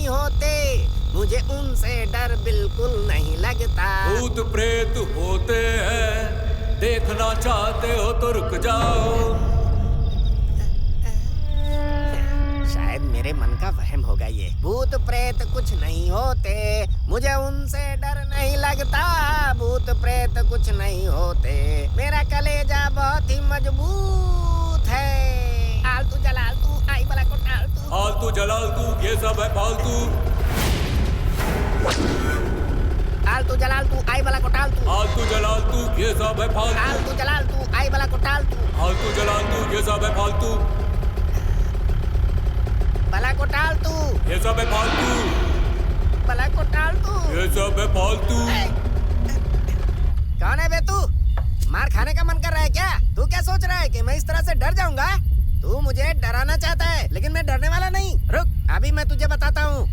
नहीं होते, मुझे उनसे डर बिल्कुल नहीं लगता। भूत प्रेत होते हैं, देखना चाहते हो तो रुक जाओ। शायद मेरे मन का वहम होगा ये। भूत प्रेत कुछ नहीं होते, मुझे उनसे डर नहीं लगता। भूत प्रेत कुछ नहीं होते, मेरा कलेजा बहुत ही मजबूत है। आलतू जलालतू आई बला को टालतू। आलतू जलालतू ये सब है फालतू। आलतू जलालतू आई बला को टालतू। आलतू जलालतू ये सब है फालतू। आलतू जलालतू आई बला को टालतू। आलतू जलालतू ये सब है फालतू। बला को टालतू। ये सब है फालतू। बला को टालतू। ये सब है फालतू। कौन है बे तू? मार खाने का मन कर रहा है क्या? तू क्या सोच रहा है कि मैं इस तरह से डर जाऊंगा? तू मुझे डराना चाहता है, लेकिन मैं डरने वाला नहीं। रुक, अभी मैं तुझे बताता हूँ।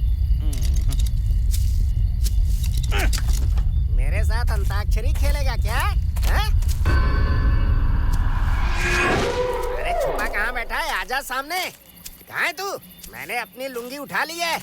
मेरे साथ अंताक्षरी खेलेगा क्या? है? अरे छुपा कहाँ बैठा है? आजा सामने। कहाँ है तू? मैंने अपनी लुंगी उठा ली है।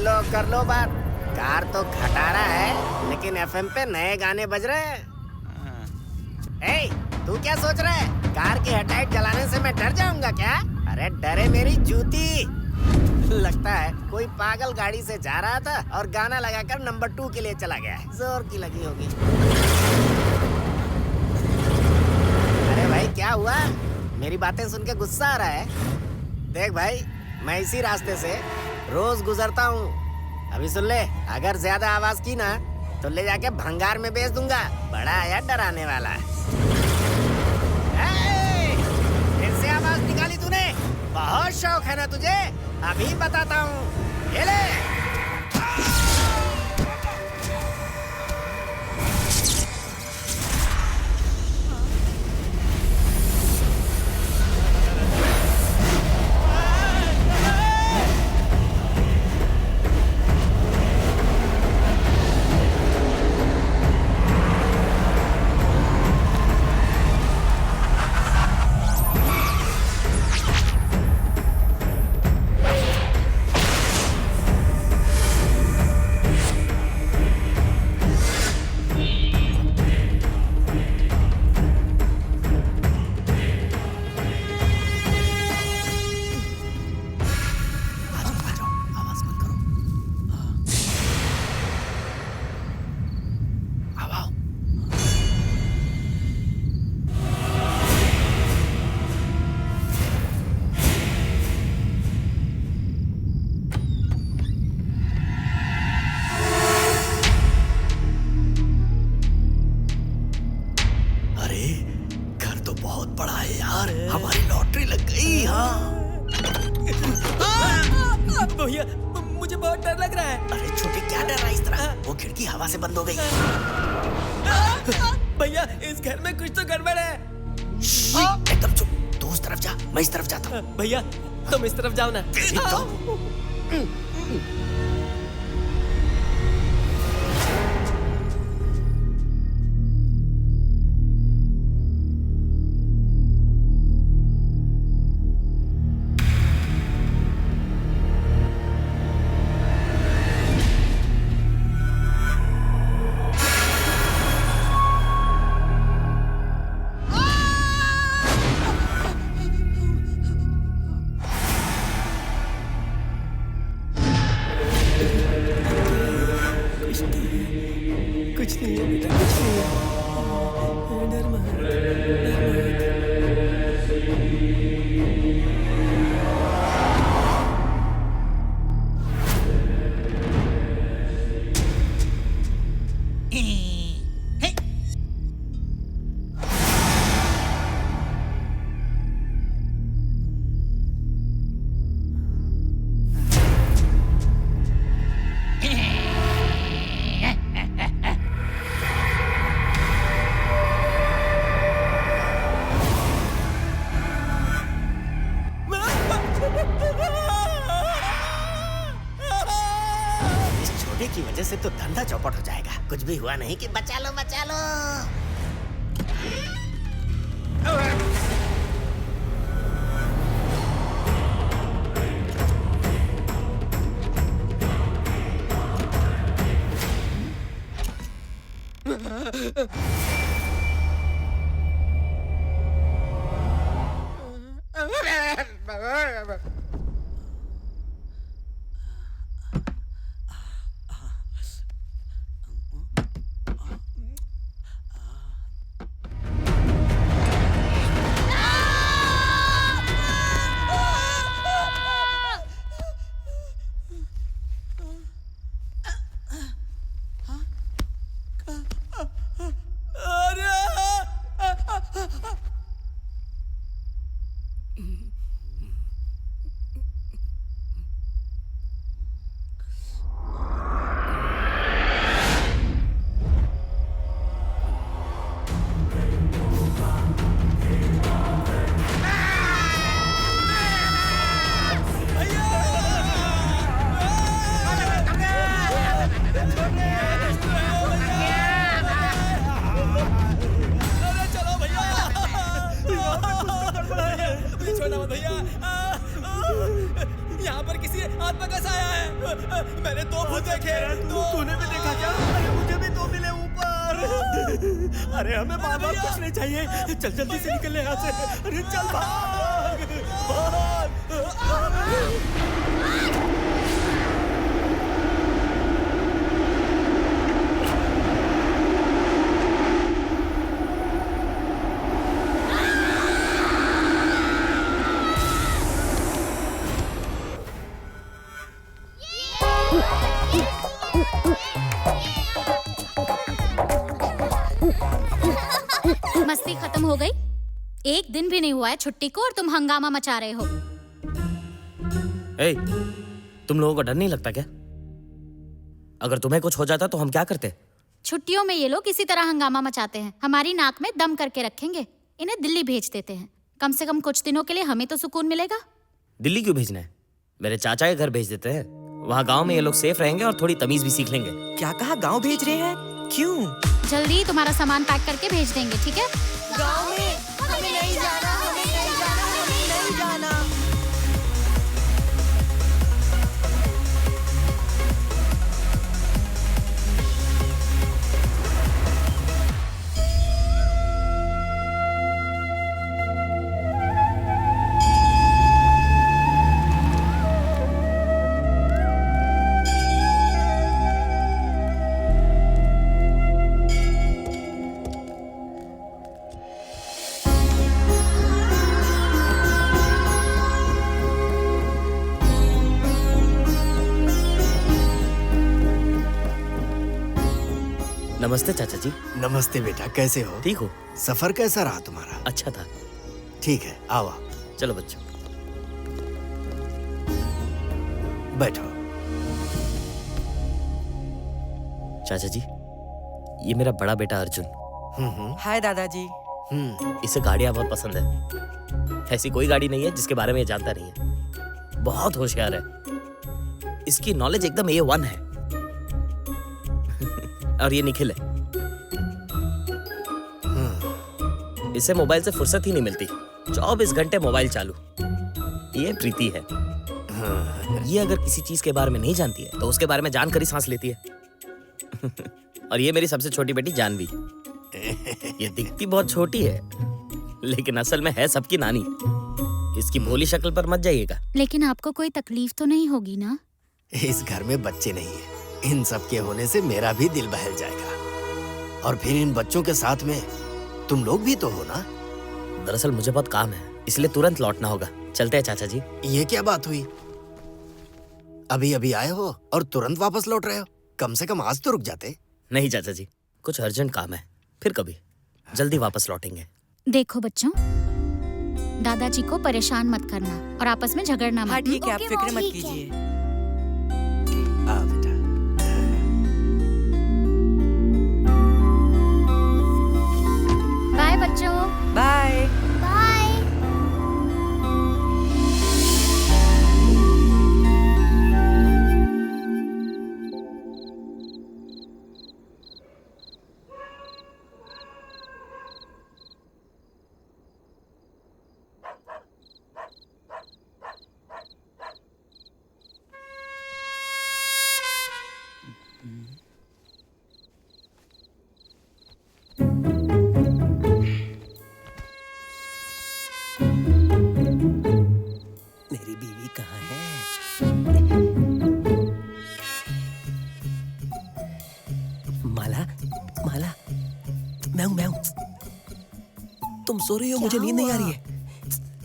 लो कर लो बात। कार तो खटारा है, लेकिन एफएम पे नए गाने बज रहे हैं। ए, तू क्या सोच रहा है? कार की हेडलाइट जलाने से मैं डर जाऊंगा क्या? अरे डरे मेरी जूती। लगता है कोई पागल गाड़ी से जा रहा था और गाना लगाकर नंबर 2 के लिए चला गया है। जोर की लगी होगी। अरे भाई क्या हुआ? मेरी बातें सुन के गुस्सा आ रहा है? देख भाई, मैं इसी रास्ते से रोज गुजरता हूँ। अभी सुन ले, अगर ज्यादा आवाज की ना तो ले जाके भंगार में बेच दूंगा। बड़ा आया डराने वाला। फिर से आवाज निकाली तूने? बहुत शौक है ना तुझे? अभी बताता हूँ। ये ले। भैया मुझे बहुत डर लग रहा है। अरे छोटे क्या डर रहा है इस तरह? वो खिड़की हवा से बंद हो गई। भैया इस घर में कुछ तो गड़बड़ है। एकदम चुप। तू उस तरफ जा, मैं इस तरफ जाता हूँ। भैया तुम इस तरफ जाओ ना। कुछ नहीं है बेटा, कुछ नहीं है। डर मत, डर मत। की वजह से तो धंधा चौपट हो जाएगा। कुछ भी हुआ नहीं कि बचा लो बचा लो। यहाँ पर किसी आत्मा कैसा आया है? मैंने दो भूत देखे। तूने भी देखा क्या? अरे मुझे भी दो मिले ऊपर। अरे हमें बार-बार कुछ नहीं चाहिए। चल जल्दी से निकल यहाँ से। अरे चल भाग भाग। मस्ती खत्म हो गई? एक दिन भी नहीं हुआ है छुट्टी को और तुम हंगामा मचा रहे हो। ए, तुम लोगों को डर नहीं लगता क्या? अगर तुम्हें कुछ हो जाता तो हम क्या करते? छुट्टियों में ये लोग इसी तरह हंगामा मचाते हैं। हमारी नाक में दम करके रखेंगे। इन्हें दिल्ली भेज देते हैं। कम से कम कुछ दिनों के लिए हमें तो सुकून मिलेगा। दिल्ली क्यों भेजना है? मेरे चाचा के घर भेज देते हैं। वहाँ गांव में ये लोग सेफ रहेंगे और थोड़ी तमीज भी सीख लेंगे। क्या कहा? गांव भेज रहे हैं? क्यों? जल्दी तुम्हारा सामान पैक करके भेज देंगे, ठीक है? गांव में हमें नहीं जाना, हमें नहीं जाना, हमें नहीं जाना। नमस्ते चाचा जी। नमस्ते बेटा, कैसे हो? ठीक हो? सफर कैसा रहा तुम्हारा? अच्छा था। ठीक है, आओ चलो बच्चों बैठो। चाचा जी, ये मेरा बड़ा बेटा अर्जुन। हाय दादाजी। इसे गाड़ियाँ बहुत पसंद है। ऐसी कोई गाड़ी नहीं है जिसके बारे में ये जानता नहीं है। बहुत होशियार है। इसकी नॉलेज एकदम A1 है। और ये निखिल है। इसे मोबाइल से फुर्सत ही नहीं मिलती। 24 घंटे मोबाइल चालू। ये प्रीति है। ये अगर किसी चीज के बारे में नहीं जानती है तो उसके बारे में जानकर ही सांस लेती है। और ये मेरी सबसे छोटी बेटी जानवी। ये दिखती बहुत छोटी है लेकिन असल में है सबकी नानी। इसकी भोली शक्ल पर मत जाइएगा। लेकिन आपको कोई तकलीफ तो नहीं होगी ना? इस घर में बच्चे नहीं है। इन सब के होने से मेरा भी दिल बहल जाएगा। और फिर इन बच्चों के साथ में तुम लोग भी तो हो ना? दरअसल मुझे बहुत काम है, इसलिए तुरंत लौटना होगा। चलते हैं चाचा जी। ये क्या बात हुई? अभी अभी आए हो और तुरंत वापस लौट रहे हो? कम से कम आज तो रुक जाते। नहीं चाचा जी, कुछ अर्जेंट काम है, फिर कभी जल्दी वापस लौटेंगे। देखो बच्चों, दादाजी को परेशान मत करना और आपस में झगड़ना मत। हाँ ठीक है, आप फिक्र मत कीजिए। आ बेटा। बाय बच्चों। बाय। बाय। कहाँ है? माला, माला, मैं हूँ। तुम सो रही हो, मुझे नींद नहीं आ रही है।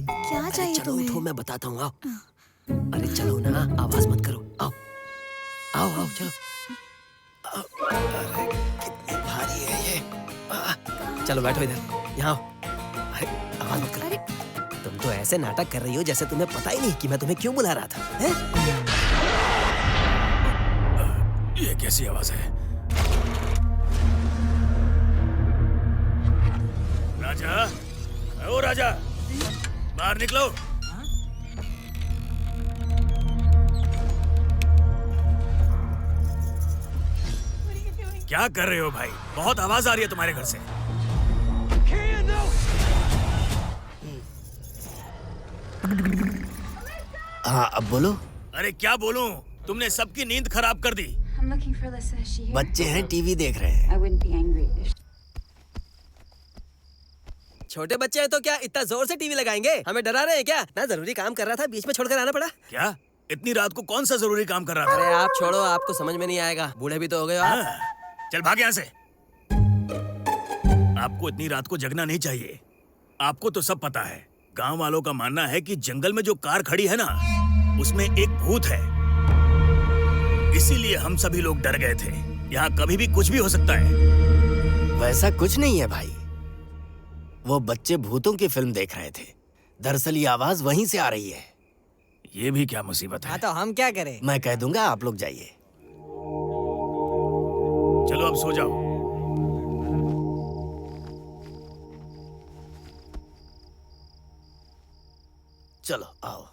क्या चाहिए चलो तुम्हें? उठो, मैं बताता हूँ, आओ। अरे चलो ना, आवाज मत करो, आओ आओ आओ, चलो। अरे कितनी भारी है ये। चलो बैठो इधर, यहाँ आओ। अरे आवाज मत करो। तुम तो ऐसे नाटक कर रही हो जैसे तुम्हें पता ही नहीं कि मैं तुम्हें क्यों बुला रहा था, हैं? ये कैसी आवाज है? राजा, ओ राजा, बाहर निकलो। क्या कर रहे हो भाई? बहुत आवाज आ रही है तुम्हारे घर से। हाँ अब बोलो। अरे क्या बोलूं? तुमने सबकी नींद खराब कर दी। I'm looking for Alyssa. Is she here? बच्चे हैं, टीवी देख रहे हैं। I wouldn't be angry. छोटे बच्चे हैं तो क्या इतना जोर से टीवी लगाएंगे? हमें डरा रहे हैं क्या? ना जरूरी काम कर रहा था, बीच में छोड़कर आना पड़ा। क्या? इतनी रात को कौन सा जरूरी काम कर रहा था? अरे आप छोड़ो, आपको समझ में नहीं आएगा, बूढ़े भी तो हो गए हो आप। हाँ, चल भाग यहाँ से। आपको इतनी रात को जगना नहीं चाहिए। आपको तो सब पता है। गांव वालों का मानना है कि जंगल में जो कार खड़ी है ना, उसमें एक भूत है। इसीलिए हम सभी लोग डर गए थे। यहाँ कभी भी कुछ भी हो सकता है। वैसा कुछ नहीं है भाई, वो बच्चे भूतों की फिल्म देख रहे थे। दरअसल ये आवाज वहीं से आ रही है। ये भी क्या मुसीबत है? तो हम क्या करें? मैं कह दूंगा, आप लोग जाइए। चलो अब सो जाओ। चलो आओ।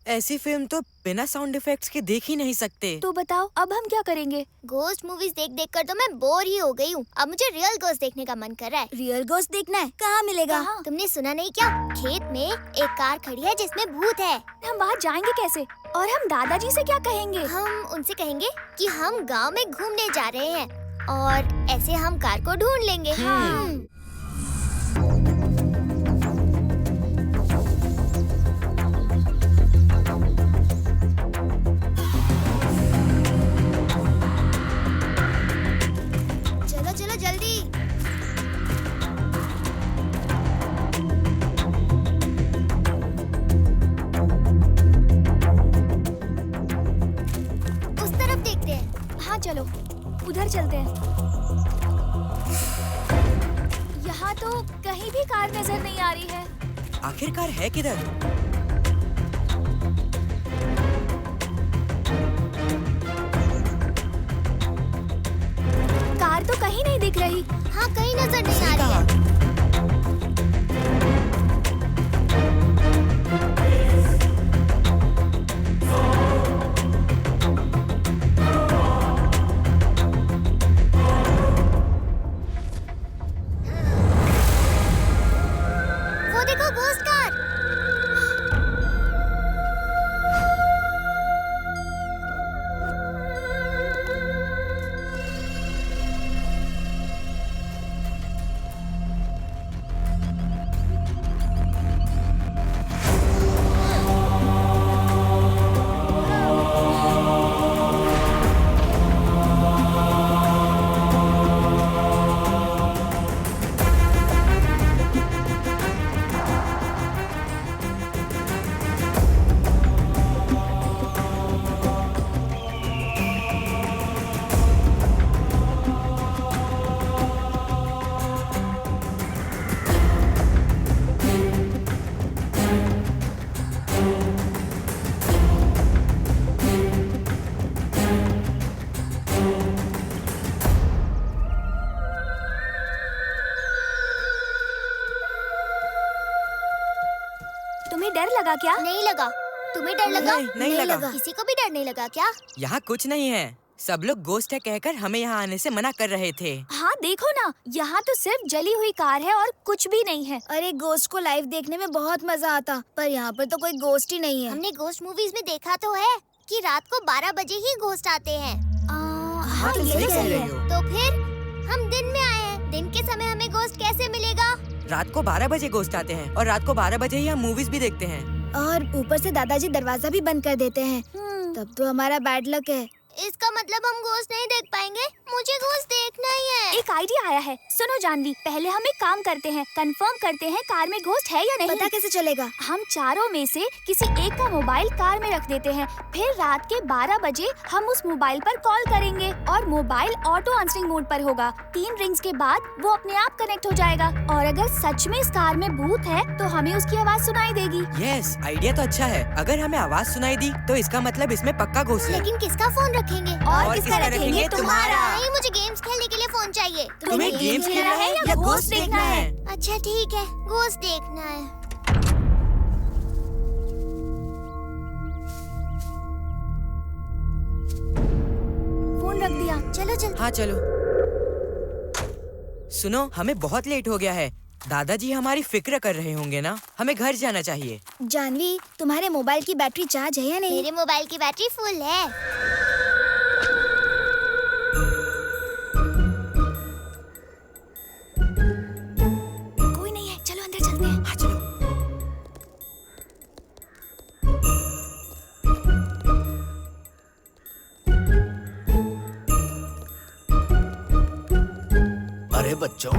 ऐसी फिल्म तो बिना साउंड इफेक्ट्स के देख ही नहीं सकते। तो बताओ अब हम क्या करेंगे? गोस्ट मूवीज देख देख कर तो मैं बोर ही हो गई हूँ। अब मुझे रियल गोस्ट देखने का मन कर रहा है। रियल गोस्ट देखना है? कहाँ मिलेगा? तुमने सुना नहीं क्या? खेत में एक कार खड़ी है जिसमें भूत है। हम वहाँ जाएंगे कैसे? और हम दादाजी से क्या कहेंगे? हम उनसे कहेंगे कि हम गांव में घूमने जा रहे हैं और ऐसे हम कार को ढूंढ लेंगे। चलो चलो जल्दी। उस तरफ देखते हैं। हाँ चलो उधर चलते हैं। यहाँ तो कहीं भी कार नजर नहीं आ रही है। आखिरकार है किधर? कार तो कहीं नहीं दिख रही। हाँ कहीं नजर नहीं आ रही है। वो देखो घोस्ट कार। तुम्हें डर लगा क्या? नहीं लगा। तुम्हें डर लगा? नहीं लगा। किसी को भी डर नहीं लगा क्या? यहाँ कुछ नहीं है। सब लोग गोस्ट है कहकर हमें यहाँ आने से मना कर रहे थे। हाँ देखो ना, यहाँ तो सिर्फ जली हुई कार है और कुछ भी नहीं है। अरे गोस्ट को लाइव देखने में बहुत मजा आता, पर यहाँ पर तो कोई गोस्ट ही नहीं है। हमने गोस्ट मूवीज में देखा तो है कि रात को 12 बजे ही गोस्ट आते हैं। हाँ तुम ये सही तो कह सही रही है। हो। तो फिर हम दिन में आए हैं। दिन के समय हमें गोस्ट कैसे मिलेगा? रात को 12 बजे गोस्ट आते हैं और रात को 12 बजे ही हम मूवीज भी देखते हैं। और ऊपर से दादाजी दरवाजा भी बंद कर देते हैं। तब तो हमारा बैड लक है। इसका मतलब हम घोस्ट नहीं देख पाएंगे। मुझे घोस्ट देखना ही है। एक आइडिया आया है। सुनो जानवी, पहले हम एक काम करते हैं, कंफर्म करते हैं कार में घोस्ट है या नहीं। पता कैसे चलेगा? हम चारों में से किसी एक का मोबाइल कार में रख देते हैं, फिर रात के 12 बजे हम उस मोबाइल पर कॉल करेंगे और मोबाइल ऑटो आंसरिंग मोड पर होगा। 3 रिंग्स के बाद वो अपने आप कनेक्ट हो जाएगा और अगर सच में इस कार में भूत है तो हमें उसकी आवाज सुनाई देगी। यस, आइडिया तो अच्छा है। अगर हमें आवाज सुनाई दी तो इसका मतलब इसमें पक्का घोस्ट है। लेकिन किसका फोन रखेंगे? और किसका रखेंगे? तुम्हारा। नहीं, मुझे गेम्स खेलने के लिए फोन चाहिए। तुम्हें गेम्स खेलना है या घोस्ट देखना है? अच्छा ठीक है, घोस्ट देखना है। फोन रख दिया। चलो चल। हाँ चलो। सुनो, हमें बहुत लेट हो गया है। दादाजी हमारी फिक्र कर रहे होंगे ना। हमें घर जाना चाहिए। जानवी, तुम्हारे मोबाइल की बैटरी चार्ज है या नहीं? मेरे मोबाइल की बैटरी फुल है। कोई नहीं है, चलो अंदर चलते हैं। हाँ चलो। अरे बच्चों,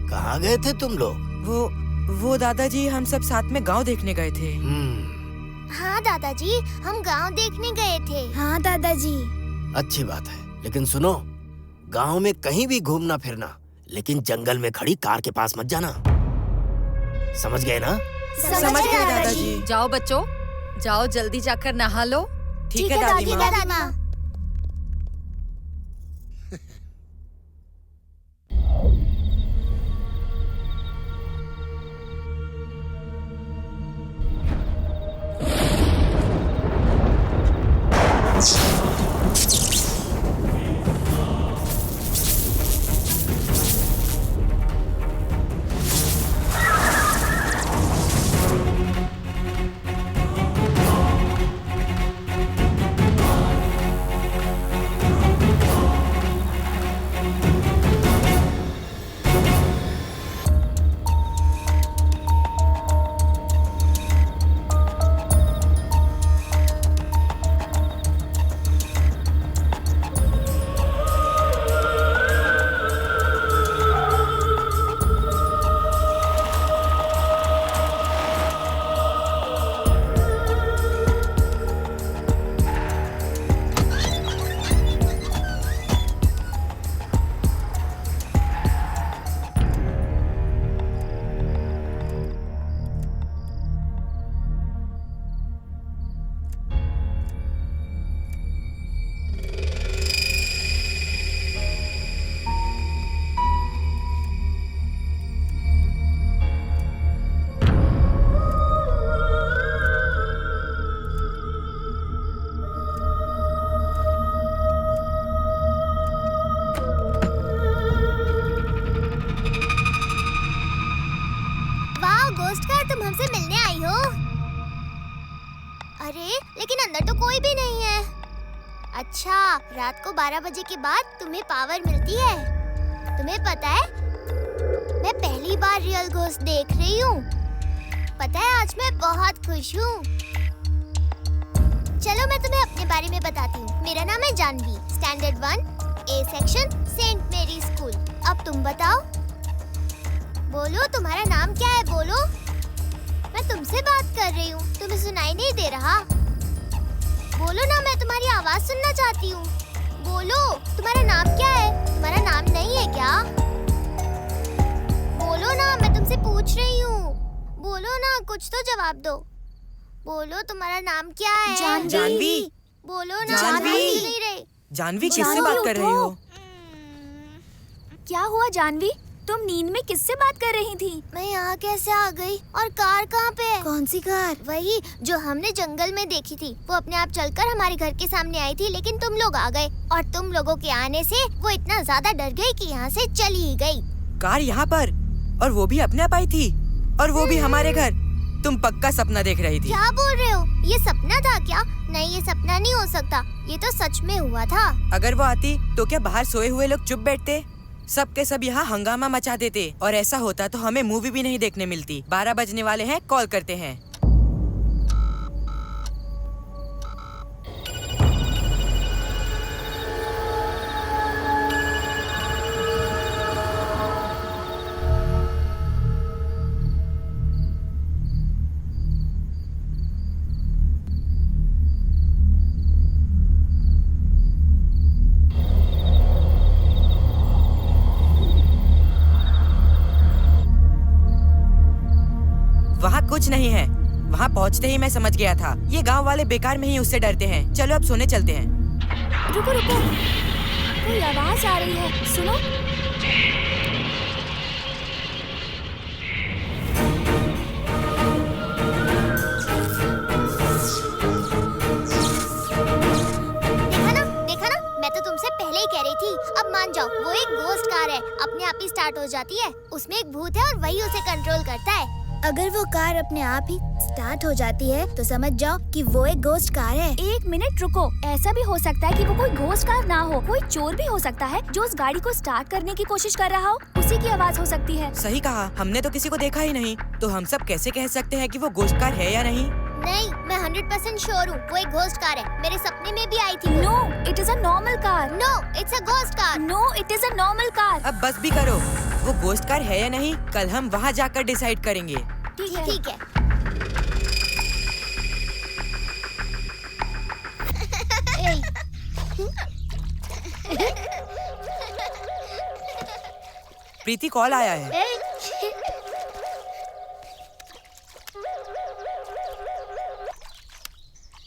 कहाँ गए थे तुम लोग? वो दादाजी, हम सब साथ में गांव देखने गए थे। हाँ दादाजी, हम गांव देखने गए थे। हाँ दादाजी। अच्छी बात है, लेकिन सुनो, गांव में कहीं भी घूमना फिरना, लेकिन जंगल में खड़ी कार के पास मत जाना। समझ गए ना? समझ गए दादाजी। जाओ बच्चों, जाओ जल्दी जाकर नहा लो। ठीक है दादी माँ। अच्छा, रात को 12 बजे के बाद तुम्हें पावर मिलती है। तुम्हें पता है, मैं पहली बार रियल घोस्ट देख रही हूँ। पता है, आज मैं बहुत खुश हूँ। चलो मैं तुम्हें अपने बारे में बताती हूँ। मेरा नाम है Janvi, standard 1 A section, saint Mary school. अब तुम बताओ, बोलो तुम्हारा नाम क्या है? बोलो, मैं तुमसे बात कर रही हूँ, तुम्हें सुनाई नहीं दे रहा? बोलो ना, मैं तुम्हारी आवाज सुनना चाहती हूँ। बोलो, तुम्हारा नाम क्या है? तुम्हारा नाम नहीं है क्या? बोलो ना, मैं तुमसे पूछ रही हूँ। बोलो ना, कुछ तो जवाब दो। बोलो, तुम्हारा नाम क्या है? जानवी। बोलो ना, जानवी। जानवी, किससे बात कर रही हो? क्या हुआ जानवी? तुम नींद में किससे बात कर रही थी? मैं यहाँ कैसे आ गई? और कार कहाँ पे है? कौन सी कार? वही जो हमने जंगल में देखी थी। वो अपने आप चलकर हमारे घर के सामने आई थी, लेकिन तुम लोग आ गए और तुम लोगों के आने से वो इतना ज्यादा डर गई कि यहाँ से चली ही गई। कार यहाँ पर, और वो भी अपने आप आई थी, और वो भी हमारे घर। तुम पक्का सपना देख रही थी। क्या बोल रहे हो? ये सपना था क्या? नहीं, ये सपना नहीं हो सकता, ये तो सच में हुआ था। अगर वो आती तो क्या बाहर सोए हुए लोग चुप बैठते? सबके सब यहाँ हंगामा मचा देते और ऐसा होता तो हमें मूवी भी नहीं देखने मिलती। 12 बजने वाले हैं, कॉल करते हैं। वहाँ कुछ नहीं है। वहाँ पहुँचते ही मैं समझ गया था, ये गांव वाले बेकार में ही उससे डरते हैं। चलो अब सोने चलते हैं। रुको रुको, कोई आवाज आ रही है, सुनो। देखा ना, मैं तो तुमसे पहले ही कह रही थी। अब मान जाओ, वो एक गोस्ट कार है, अपने आप ही स्टार्ट हो जाती है। उसमें एक भूत है और वही उसे कंट्रोल करता है। अगर वो कार अपने आप ही स्टार्ट हो जाती है तो समझ जाओ कि वो एक गोस्ट कार है। एक मिनट रुको, ऐसा भी हो सकता है कि वो कोई गोस्ट कार ना हो, कोई चोर भी हो सकता है जो उस गाड़ी को स्टार्ट करने की कोशिश कर रहा हो, उसी की आवाज हो सकती है। सही कहा, हमने तो किसी को देखा ही नहीं, तो हम सब कैसे कह सकते हैं कि वो गोस्ट कार है या नहीं? नहीं, मैं 100% श्योर हूँ, वो एक गोस्ट कार है। मेरे सपने में भी आई थी। No, it is a normal car. No, it's a ghost car. No, it is a normal car. अब बस भी करो, वो गोस्ट कार है या नहीं, कल हम वहाँ जाकर डिसाइड करेंगे। ठीक है, ठीक है। प्रीति, कॉल आया है।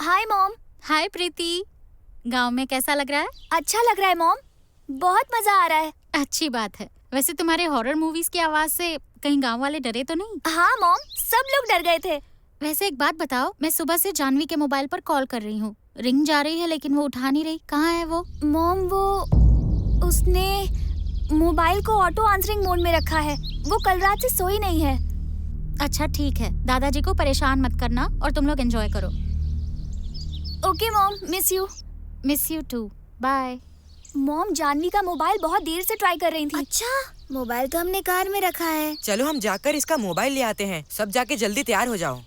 Hi mom. हाय प्रीति, गांव में कैसा लग रहा है? अच्छा लग रहा है मॉम, बहुत मजा आ रहा है। अच्छी बात है। वैसे तुम्हारे हॉरर मूवीज की आवाज से कहीं गांव वाले डरे तो नहीं? हाँ मॉम, सब लोग डर गए थे। वैसे एक बात बताओ, मैं सुबह से जानवी के मोबाइल पर कॉल कर रही हूँ, रिंग जा रही है लेकिन वो उठा नहीं रही। कहाँ है वो? मॉम, उसने मोबाइल को ऑटो आंसरिंग मोड में रखा है। वो कल रात से सोई नहीं है। अच्छा ठीक है, दादाजी को परेशान मत करना और तुम लोग एंजॉय करो। Okay mom, miss you. Miss you too, bye. Mom, Janvi का मोबाइल बहुत देर से ट्राई कर रही थी। अच्छा, मोबाइल तो हमने कार में रखा है। चलो हम जाकर इसका मोबाइल ले आते हैं। सब जाके जल्दी तैयार हो जाओ।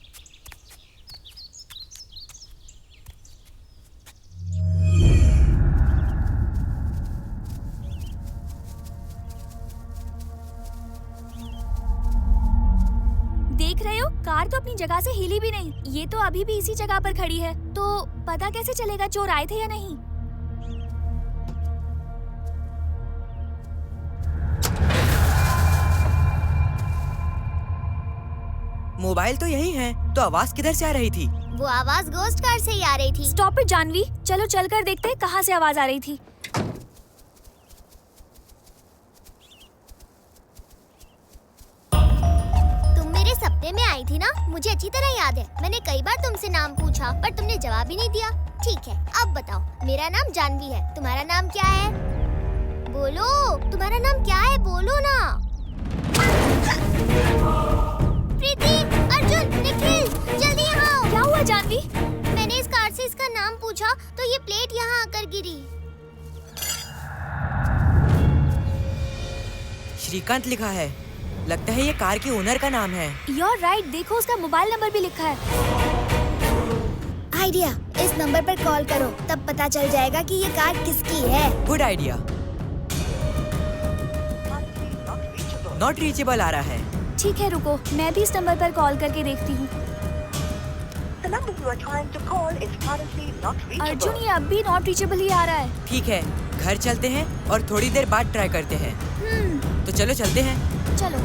देख रहे हो, कार तो अपनी जगह से हिली भी नहीं। ये तो अभी भी इसी जगह पर खड़ी है। तो पता कैसे चलेगा चोर आए थे या नहीं? मोबाइल तो यही है, तो आवाज किधर से आ रही थी? वो आवाज गोस्ट कार से ही आ रही थी। स्टॉप इट जानवी, चलो चलकर देखते हैं कहाँ से आवाज आ रही थी। तुम मेरे सपने में आई थी ना, मुझे अच्छी तरह याद है। मैंने कई बार तुमसे नाम पूछा पर तुमने जवाब ही नहीं दिया। ठीक है, अब बताओ, मेरा नाम जानवी है, तुम्हारा नाम क्या है? बोलो, तुम्हारा नाम क्या है? बोलो ना। प्रीति, अर्जुन, निखिल, जल्दी यहाँ आओ। क्या हुआ जानवी? मैंने इस कार से इसका नाम पूछा तो ये प्लेट यहाँ आकर गिरी। श्रीकांत लिखा है। लगता है ये कार के ओनर का नाम है। You're right, देखो उसका मोबाइल नंबर भी लिखा है। आइडिया, इस नंबर पर कॉल करो, तब पता चल जाएगा कि ये कार किसकी है। Good idea. नॉट रीचेबल आ रहा है। ठीक है, रुको, मैं भी इस नंबर पर कॉल करके देखती हूँ। अर्जुन, ये अब भी नॉट रीचेबल ही आ रहा है। ठीक है, घर चलते हैं और थोड़ी देर बाद ट्राई करते हैं। तो चलो चलते हैं। चलो।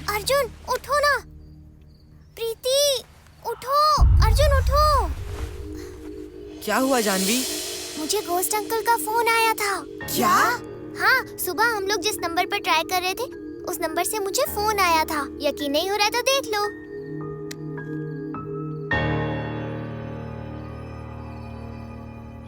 अर्जुन उठो ना। प्रीति उठो, अर्जुन उठो। क्या हुआ जानवी? मुझे घोस्ट अंकल का फोन आया था। क्या? हाँ, सुबह हम लोग जिस नंबर पर ट्राई कर रहे थे उस नंबर से मुझे फोन आया था। यकीन नहीं हो रहा है तो देख लो।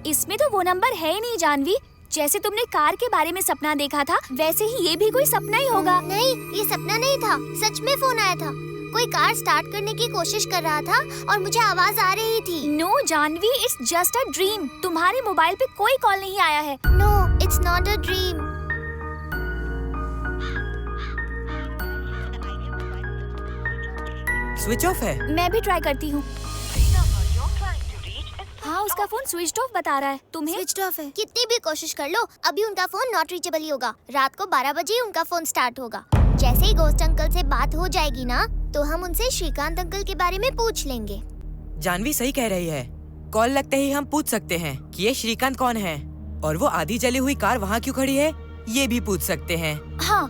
इसमें तो वो नंबर है ही नहीं जानवी। जैसे तुमने कार के बारे में सपना देखा था वैसे ही ये भी कोई सपना ही होगा। नहीं, ये सपना नहीं था, सच में फोन आया था। कोई कार स्टार्ट करने की कोशिश कर रहा था और मुझे आवाज आ रही थी। No Janvi, it's just a dream. तुम्हारे मोबाइल पे कोई कॉल नहीं आया है। No, it's not a dream. Switch off है। मैं भी ट्राई करती हूँ। हाँ, उसका फोन स्विच ऑफ बता रहा है। तुम्हें स्विच ऑफ है। कितनी भी कोशिश कर लो अभी उनका फोन नॉट रीचेबल ही होगा। रात को 12 बजे ही उनका फोन स्टार्ट होगा। जैसे ही घोस्ट अंकल से बात हो जाएगी ना तो हम उनसे श्रीकांत अंकल के बारे में पूछ लेंगे। जानवी सही कह रही है। कॉल लगते ही हम पूछ सकते हैं कि ये श्रीकांत कौन है और वो आधी जली हुई कार वहाँ क्यों खड़ी है, ये भी पूछ सकते हैं। हाँ,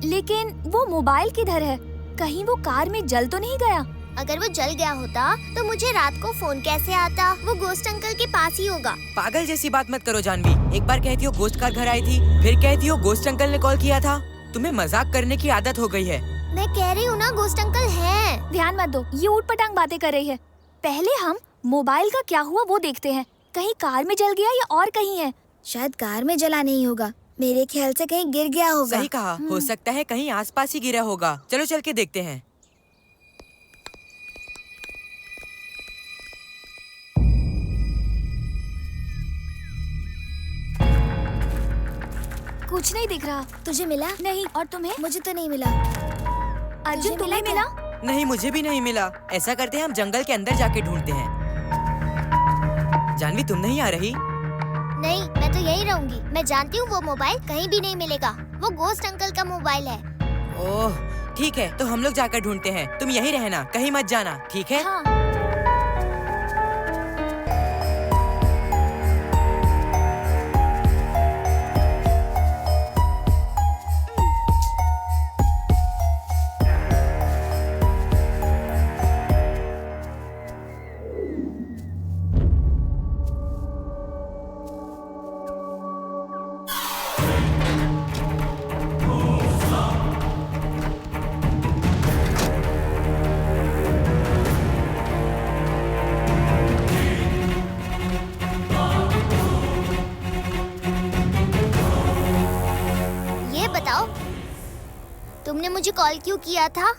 लेकिन वो मोबाइल किधर है? कहीं वो कार में जल तो नहीं गया? अगर वो जल गया होता तो मुझे रात को फोन कैसे आता? वो घोस्ट अंकल के पास ही होगा। पागल जैसी बात मत करो जानवी। एक बार कहती हो घोस्ट कार घर आई थी, फिर कहती हो घोस्ट अंकल ने कॉल किया था। तुम्हें मजाक करने की आदत हो गई है। मैं कह रही हूँ ना, घोस्ट अंकल हैं। ध्यान मत दो, ये ऊटपटांग बातें कर रही है। पहले हम मोबाइल का क्या हुआ वो देखते हैं। कहीं कार में जल गया या और कहीं है? शायद कार में जला नहीं होगा, मेरे ख्याल से कहीं गिर गया होगा। सही कहा, हो सकता है कहीं आसपास ही गिरा होगा। चलो चल के देखते हैं। कुछ नहीं दिख रहा। तुझे मिला? नहीं। और तुम्हें? मुझे तो नहीं मिला। अर्जुन, तुम्हें मिला? नहीं, मुझे भी नहीं मिला। ऐसा करते हैं हम जंगल के अंदर जाके ढूंढते हैं। जानवी तुम नहीं आ रही? नहीं, मैं तो यही रहूंगी। मैं जानती हूँ वो मोबाइल कहीं भी नहीं मिलेगा। वो घोस्ट अंकल का मोबाइल है। ओह ठीक है, तो हम लोग जाकर ढूंढते हैं। तुम यहीं रहना, कहीं मत जाना, ठीक है? हाँ। तुमने मुझे कॉल क्यों किया था?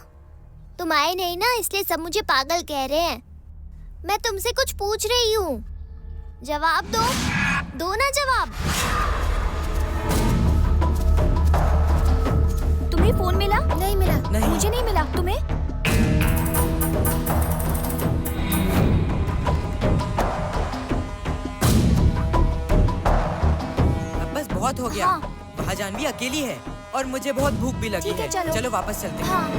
तुम आए नहीं ना, इसलिए सब मुझे पागल कह रहे हैं। मैं तुमसे कुछ पूछ रही हूँ, जवाब दो। दो ना जवाब। तुम्हें फोन मिला? नहीं मिला। नहीं। मुझे नहीं मिला। तुम्हें? अब बस बहुत हो गया। हाँ। वहाँ जानवी अकेली है और मुझे बहुत भूख भी लगी ठीक है, है। चलो वापस चलते हैं। हाँ।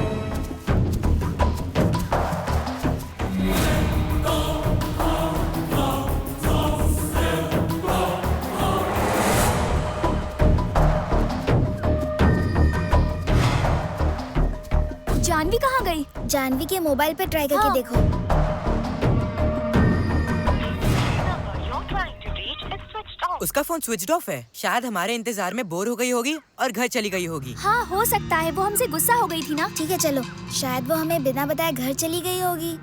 जानवी कहाँ गई? जानवी के मोबाइल पे ट्राई करके हाँ। देखो। उसका फोन स्विच ऑफ है। शायद हमारे इंतजार में बोर हो गई होगी और घर चली गई होगी। हाँ, हो सकता है। वो हमसे गुस्सा हो गई थी ना। ठीक है चलो, शायद वो हमें बिना बताए घर चली गई होगी।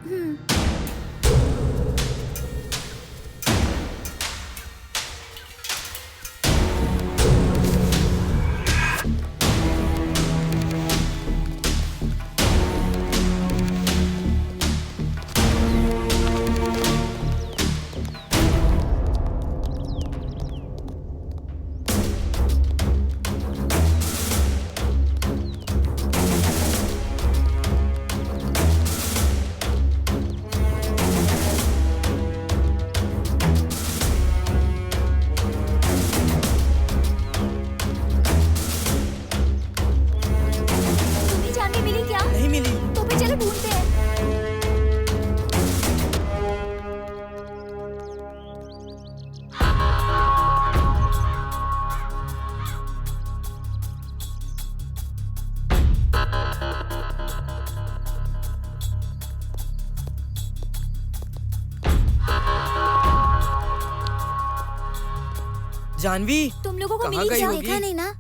जानवी, तुम लोगों को कहाँ मिली गई क्या? होगी? देखा नहीं ना?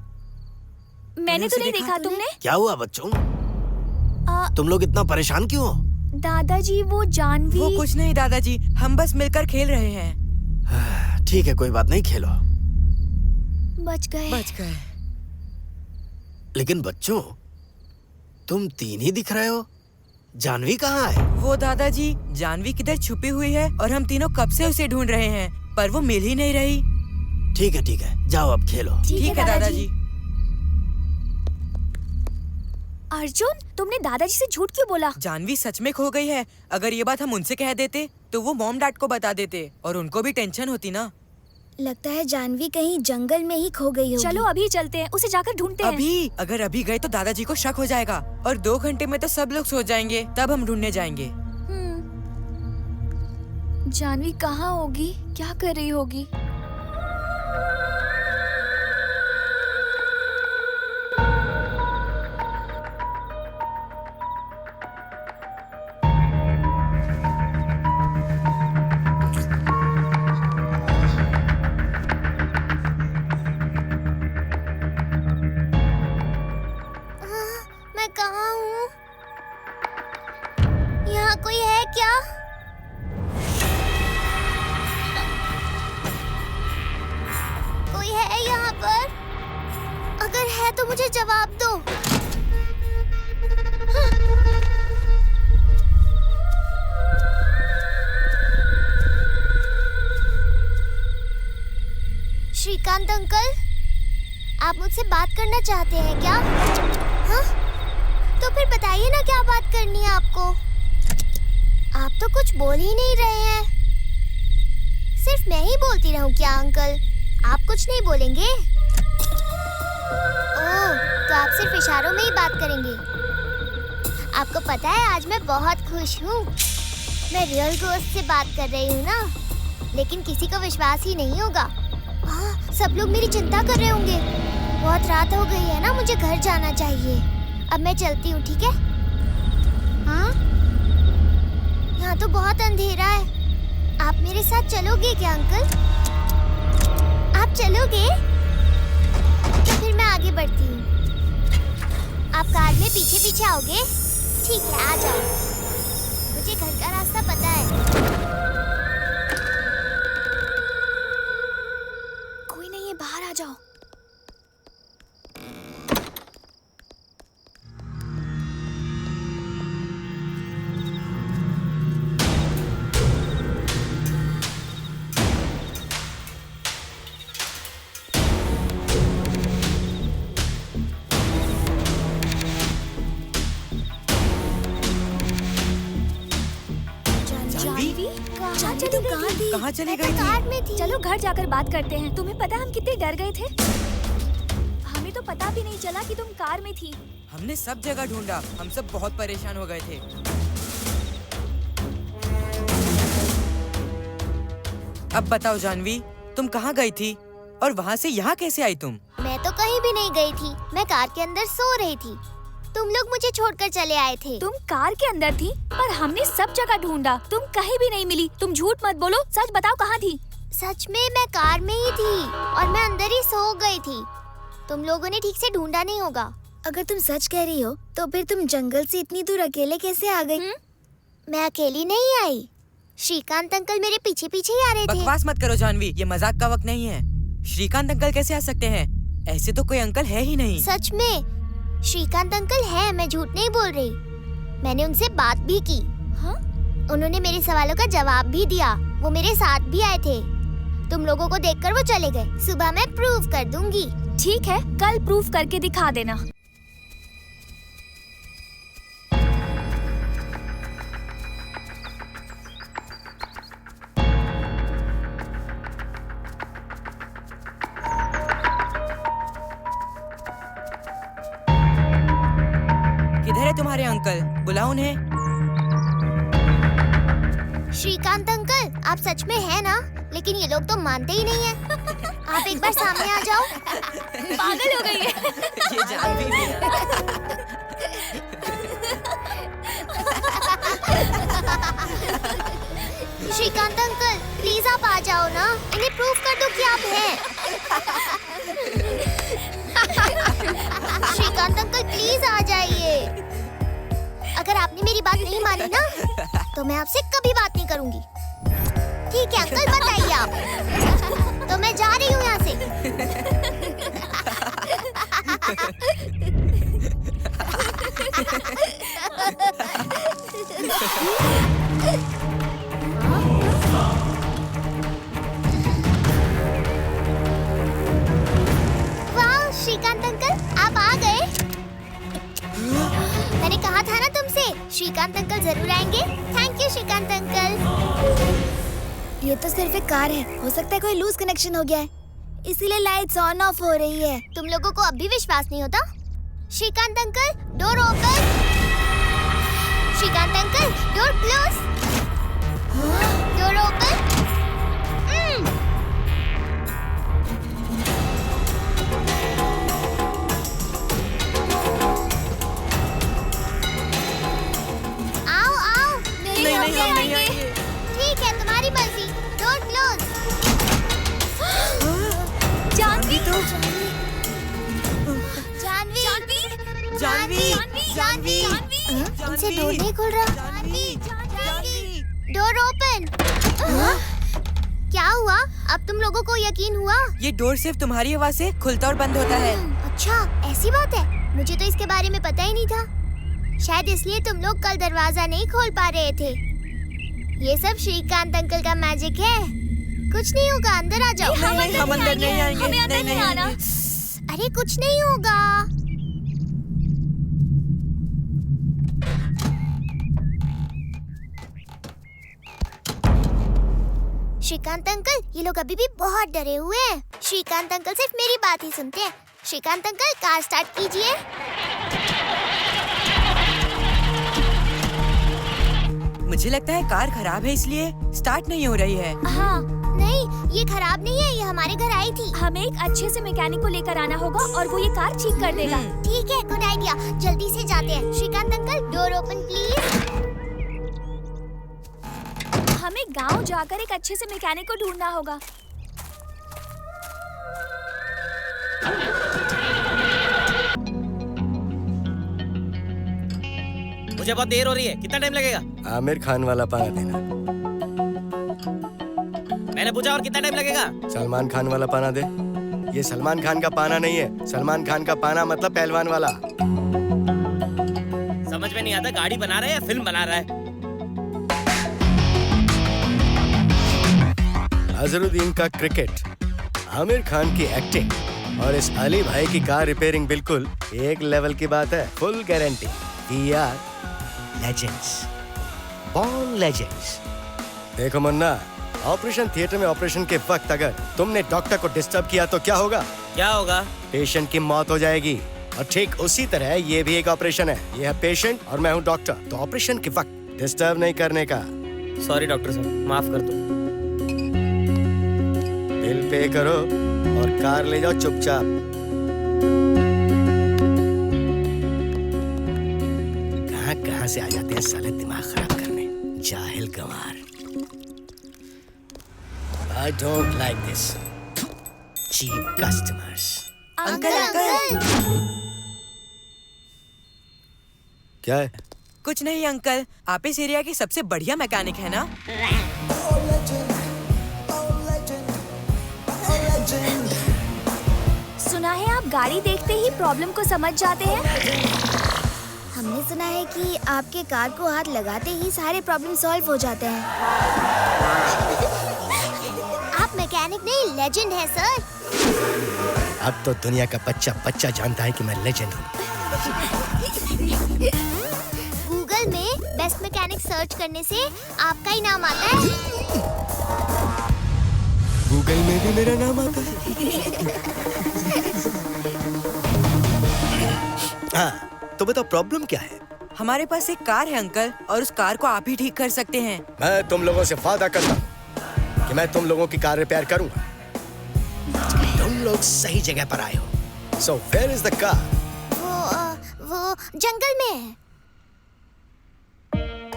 मैंने तो नहीं देखा, तुमने? क्या हुआ बच्चों? तुम लोग इतना परेशान क्यों हो? दादाजी वो जानवी। वो कुछ नहीं दादाजी, हम बस मिलकर खेल रहे हैं। ठीक है, कोई बात नहीं, खेलो। बच गए। बच गए। लेकिन बच्चों, तुम तीन ही दिख रहे हो। जानवी कहाँ है? वो दादाजी, जानवी किधर छुपी हुई है और हम तीनों कब से उसे ढूंढ रहे हैं, पर वो मिल ही नहीं रही। ठीक है, जाओ अब खेलो। ठीक है दादाजी। अर्जुन, तुमने दादाजी से झूठ क्यों बोला? जानवी सच में खो गई है। अगर ये बात हम उनसे कह देते तो वो मॉम डैड को बता देते और उनको भी टेंशन होती ना। लगता है जानवी कहीं जंगल में ही खो गई होगी। चलो अभी चलते हैं, उसे जाकर ढूंढते हैं। अभी? अगर अभी गए तो दादाजी को शक हो जाएगा और 2 घंटे में तो सब लोग सो जाएंगे, तब हम ढूंढने जाएंगे। जानवी कहाँ होगी? क्या कर रही होगी? मैं कहाँ हूँ? यहाँ कोई है क्या? कोई है यहाँ पर? अगर है तो मुझे जवाब दो। श्रीकांत अंकल, आप मुझसे बात करना चाहते हैं क्या? हाँ? तो फिर बताइए ना क्या बात करनी है आपको? आप तो कुछ बोल ही नहीं रहे हैं। सिर्फ मैं ही बोलती रहूं क्या अंकल? आप कुछ नहीं बोलेंगे? ओह, तो आप सिर्फ इशारों में ही बात करेंगे। आपको पता है आज मैं बहुत खुश हूँ। मैं रियल दोस्त से बात कर रही हूँ ना, लेकिन किसी को विश्वास ही नहीं होगा। हाँ, सब लोग मेरी चिंता कर रहे होंगे। बहुत रात हो गई है ना, मुझे घर जाना चाहिए। अब मैं चलती हूँ, ठीक है? हाँ? यहाँ तो बहुत अंधेरा है। आप मेरे साथ चलोगे क्या अंकल? आप चलोगे? तो फिर मैं आगे बढ़ती हूँ। आप कार में पीछे पीछे आओगे? ठीक है, आ जाओ। मुझे घर का रास्ता पता है। कोई नहीं है, बाहर आ जाओ। कहाँ चली गई कार में थी। चलो घर जाकर बात करते हैं। तुम्हें पता है हम कितने डर गए थे? हमें तो पता भी नहीं चला कि तुम कार में थी। हमने सब जगह ढूंढा, हम सब बहुत परेशान हो गए थे। अब बताओ जानवी, तुम कहाँ गई थी और वहाँ से यहाँ कैसे आई तुम? मैं तो कहीं भी नहीं गई थी, मैं कार के अंदर सो रही थी। तुम लोग मुझे छोड़कर चले आए थे। तुम कार के अंदर थी, पर हमने सब जगह ढूंढा, तुम कहीं भी नहीं मिली। तुम झूठ मत बोलो, सच बताओ कहाँ थी? सच में मैं कार में ही थी और मैं अंदर ही सो गई थी। तुम लोगों ने ठीक से ढूंढा नहीं होगा। अगर तुम सच कह रही हो तो फिर तुम जंगल से इतनी दूर अकेले कैसे आ गई? मैं अकेली नहीं आई, श्रीकांत अंकल मेरे पीछे पीछे ही आ रहे थे। बकवास मत करो जानवी, ये मजाक का वक्त नहीं है। श्रीकांत अंकल कैसे आ सकते हैं? ऐसे तो कोई अंकल है ही नहीं। सच में श्रीकांत अंकल है, मैं झूठ नहीं बोल रही। मैंने उनसे बात भी की। हाँ? उन्होंने मेरे सवालों का जवाब भी दिया। वो मेरे साथ भी आए थे। तुम लोगों को देखकर वो चले गए। सुबह मैं प्रूव कर दूंगी। ठीक है, कल प्रूफ करके दिखा देना। किधर है तुम्हारे अंकल? बुलाओ उन्हें। श्रीकांत अंकल, आप सच में हैं ना? लेकिन ये लोग तो मानते ही नहीं हैं। आप एक बार सामने आ जाओ। पागल हो गई है। ये जानवी भी है। श्रीकांत अंकल प्लीज आप आ जाओ ना, इन्हें प्रूफ कर दो कि आप हैं। श्रीकांत अंकल प्लीज आ जाइए। अगर आपने मेरी बात नहीं मानी ना तो मैं आपसे कभी बात नहीं करूंगी। ठीक है अंकल, बताइए आप। तो मैं जा रही हूँ यहाँ से। वाह श्रीकांत अंकल, आप आ गए। मैंने कहा था ना तुमसे, श्रीकांत अंकल जरूर आएंगे। Thank you Shrikant uncle. ये तो सिर्फ एक कार है, हो सकता है कोई लूज कनेक्शन हो गया है, इसीलिए लाइट्स ऑन ऑफ हो रही है। तुम लोगों को अब भी विश्वास नहीं होता? Shrikant uncle door open. Shrikant uncle door close. Door open. आओ आओ। नहीं हम नहीं आएंगे। ठीक है तुम्हारी मर्जी। Door close. जानवी तो जानवी इनसे डोर नहीं खुल रहा। Door open. क्या हुआ? अब तुम लोगों को यकीन हुआ? ये डोर सिर्फ तुम्हारी आवाज से खुलता और बंद होता है। अच्छा ऐसी बात है, मुझे तो इसके बारे में पता ही नहीं था। शायद इसलिए तुम लोग कल दरवाजा नहीं खोल पा रहे थे। ये सब श्रीकांत अंकल का मैजिक है। कुछ नहीं होगा, अंदर आ जाओ। हम अंदर नहीं आएंगे। हमें अंदर नहीं आना। अरे कुछ नहीं होगा। श्रीकांत अंकल ये लोग अभी भी बहुत डरे हुए हैं। श्रीकांत अंकल सिर्फ मेरी बात ही सुनते हैं। श्रीकांत अंकल कार स्टार्ट कीजिए। मुझे लगता है कार खराब है इसलिए स्टार्ट नहीं हो रही है। हाँ नहीं, ये खराब नहीं है, ये हमारे घर आई थी। हमें एक अच्छे से मैकेनिक को लेकर आना होगा और वो ये कार ठीक कर देगा। ठीक है, गुड आइडिया। जल्दी से जाते हैं। Shrikant uncle door open please. हमें गांव जाकर एक अच्छे से मैकेनिक को ढूंढना होगा। मुझे बहुत देर हो रही है, कितना टाइम लगेगा? आमिर खान वाला पाना देना। मैंने पूछा और कितना टाइम लगेगा? सलमान खान वाला पाना दे। ये सलमान खान का पाना नहीं है, सलमान खान का पाना मतलब पहलवान वाला। समझ में नहीं आता गाड़ी बना रहा है या फिल्म बना रहा है। अजरुद्दीन का क्रिकेट, आमिर खान की एक्टिंग और इस अली भाई की कार रिपेयरिंग बिल्कुल एक लेवल की बात है। Full guarantee. We are legends, born legends. देखो मुन्ना, ऑपरेशन थिएटर में ऑपरेशन के वक्त अगर तुमने डॉक्टर को डिस्टर्ब किया तो क्या होगा? क्या होगा? पेशेंट की मौत हो जाएगी। और ठीक उसी तरह ये भी एक ऑपरेशन है। ये है पेशेंट और मैं हूँ डॉक्टर, तो ऑपरेशन के वक्त डिस्टर्ब नहीं करने का। सॉरी डॉक्टर साहब, माफ कर दो। बिल पे करो और कार ले जाओ चुपचाप। कहाँ से आ जाते हैं साले दिमाग खराब करने, जाहिल गंवार। I don't like this. Cheap customers. Uncle. क्या है? कुछ नहीं अंकल, आप इस एरिया के सबसे बढ़िया मैकेनिक है ना? सुना है आप गाड़ी देखते ही प्रॉब्लम को समझ जाते हैं। हमने सुना है कि आपके कार को हाथ लगाते ही सारे प्रॉब्लम सॉल्व हो जाते हैं। आप मैकेनिक नहीं, लेजेंड है सर। अब तो दुनिया का बच्चा जानता है कि मैं लेजेंड हूँ। गूगल में बेस्ट मैकेनिक सर्च करने से आपका ही नाम आता है। गूगल में भी मेरा नाम आता है। हाँ, तो बताओ प्रॉब्लम क्या है? हमारे पास एक कार है अंकल, और उस कार को आप ही ठीक कर सकते हैं। मैं तुम लोगों से वादा करता हूँ कि मैं तुम लोगों की कार रिपेयर करूंगा। तुम लोग सही जगह पर आए हो। So where is the car? वो जंगल में है।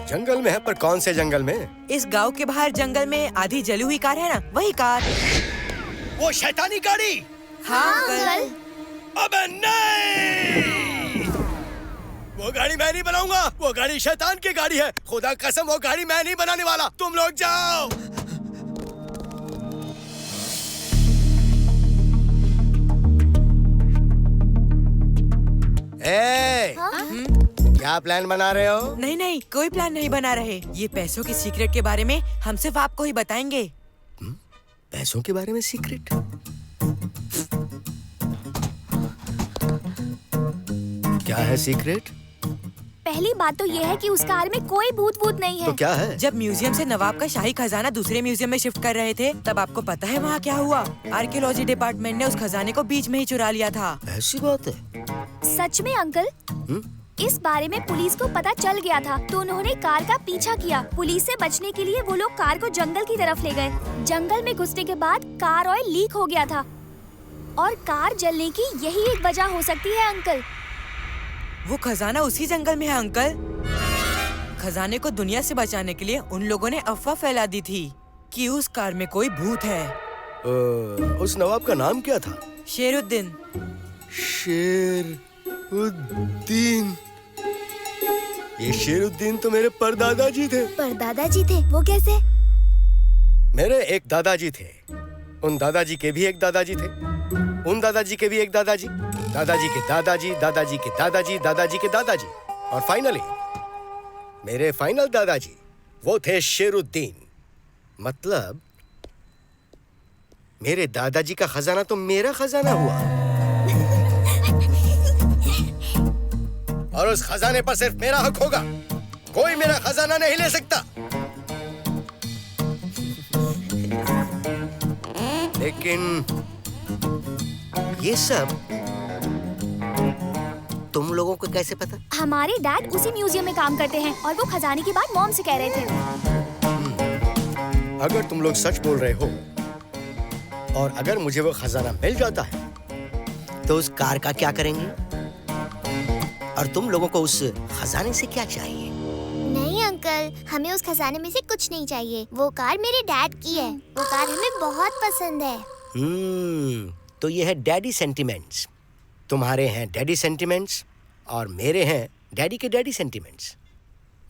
जंगल में है, पर कौन से जंगल में? इस गांव के बाहर जंगल में आधी जली हुई कार है ना, वही कार। वो शैतानी गाड़ी? हाँ अंकल। अबे नहीं! वो गाड़ी मैं नहीं बनाऊंगा, वो गाड़ी शैतान की गाड़ी है। खुदा कसम वो गाड़ी मैं नहीं बनाने वाला। तुम लोग जाओ। क्या प्लान बना रहे हो? नहीं नहीं, कोई प्लान नहीं बना रहे। ये पैसों की सीक्रेट के बारे में हम सिर्फ आपको ही बताएंगे। पैसों के बारे में सीक्रेट? क्या है सीक्रेट? पहली बात तो ये है कि उस कार में कोई भूत नहीं है। तो क्या है? जब म्यूजियम से नवाब का शाही खजाना दूसरे म्यूजियम में शिफ्ट कर रहे थे, तब आपको पता है वहाँ क्या हुआ? आर्कियोलॉजी डिपार्टमेंट ने उस खजाने को बीच में ही चुरा लिया था। ऐसी बात है? सच में अंकल? इस बारे में पुलिस को पता चल गया था, तो उन्होंने कार का पीछा किया। पुलिस से बचने के लिए वो लोग कार को जंगल की तरफ ले गए। जंगल में घुसने के बाद कार ऑयल लीक हो गया था और कार जलने की यही एक वजह हो सकती है अंकल। वो खजाना उसी जंगल में है अंकल। खजाने को दुनिया से बचाने के लिए उन लोगों ने अफवाह फैला दी थी कि उस कार में कोई भूत है। उस नवाब का नाम क्या था? शेरुद्दीन। शेरुद्दीन? ये शेरुद्दीन तो मेरे परदादा जी थे। परदादा जी थे? वो कैसे? मेरे एक दादाजी थे, उन दादाजी के भी एक दादाजी थे, उन दादाजी के भी एक दादाजी, दादाजी के दादाजी, दादाजी के दादाजी, दादाजी के दादाजी, और फाइनली मेरे फाइनल दादाजी, वो थे शेरुद्दीन। मतलब मेरे दादाजी का खजाना तो मेरा खजाना हुआ। और उस खजाने पर सिर्फ मेरा हक होगा, कोई मेरा खजाना नहीं ले सकता। लेकिन ये सब तुम लोगों को कैसे पता? हमारे डैड उसी म्यूजियम में काम करते हैं और वो खजाने की बात मॉम से कह रहे थे। अगर तुम लोग सच बोल रहे हो और अगर मुझे वो खजाना मिल जाता है तो उस कार का क्या करेंगे? और तुम लोगों को उस खजाने से क्या चाहिए? नहीं अंकल, हमें उस खजाने में से कुछ नहीं चाहिए। वो कार मेरे डैड की है, वो कार हमें बहुत पसंद है। तो ये है डैडी सेंटिमेंट्स। तुम्हारे हैं डैडी सेंटिमेंट्स और मेरे हैं डैडी के डैडी सेंटिमेंट्स।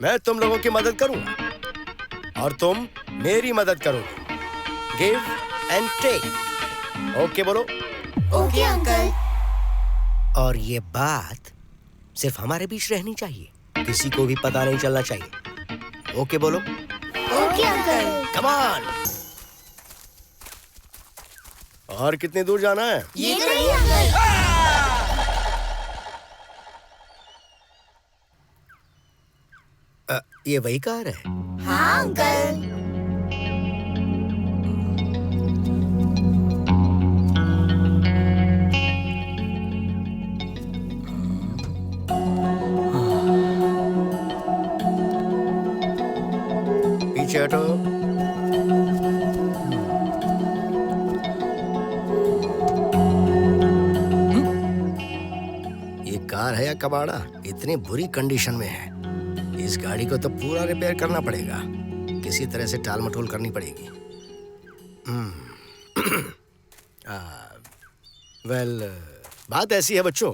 मैं तुम लोगों की मदद करूंगा और तुम मेरी मदद करोगे। Give and take. ओके बोलो? Okay uncle. और ये बात सिर्फ हमारे बीच रहनी चाहिए, किसी को भी पता नहीं चलना चाहिए। ओके बोलो? Okay uncle. Come on. और कितनी दूर जाना है? ये नहीं अंकल। ये वही कार है? हाँ अंकल। पीछे हटो। ये कार है या कबाड़ा? इतनी बुरी कंडीशन में है, इस गाड़ी को तो पूरा रिपेयर करना पड़ेगा, किसी तरह से टाल मटोल करनी पड़ेगी। वेल, बात ऐसी है बच्चों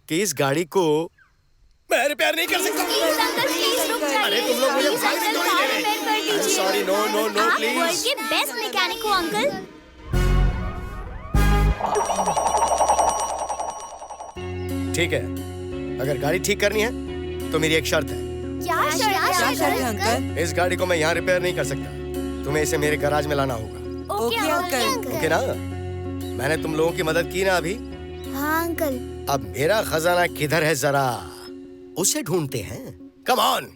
कि इस गाड़ी को मैं रिपेयर नहीं कर सकता। प्लीज अंकल, प्लीज रुक जाइए। अरे तुम लोग मुझे फाइन क्यों नहीं दे रहे? सॉरी, नो नो नो आप प्लीज। वर्ल्ड के बेस्ट मैकेनिक हो अंकल। ठीक है, अगर गाड़ी ठीक करनी है तो मेरी एक शर्त है। क्या शर्त है अंकल? इस गाड़ी को मैं यहाँ रिपेयर नहीं कर सकता, तुम्हें इसे मेरे गैराज में लाना होगा। Okay uncle. ओके ना? मैंने तुम लोगों की मदद की ना अभी? हाँ अंकल। अब मेरा खजाना किधर है, जरा उसे ढूंढते हैं। Come on.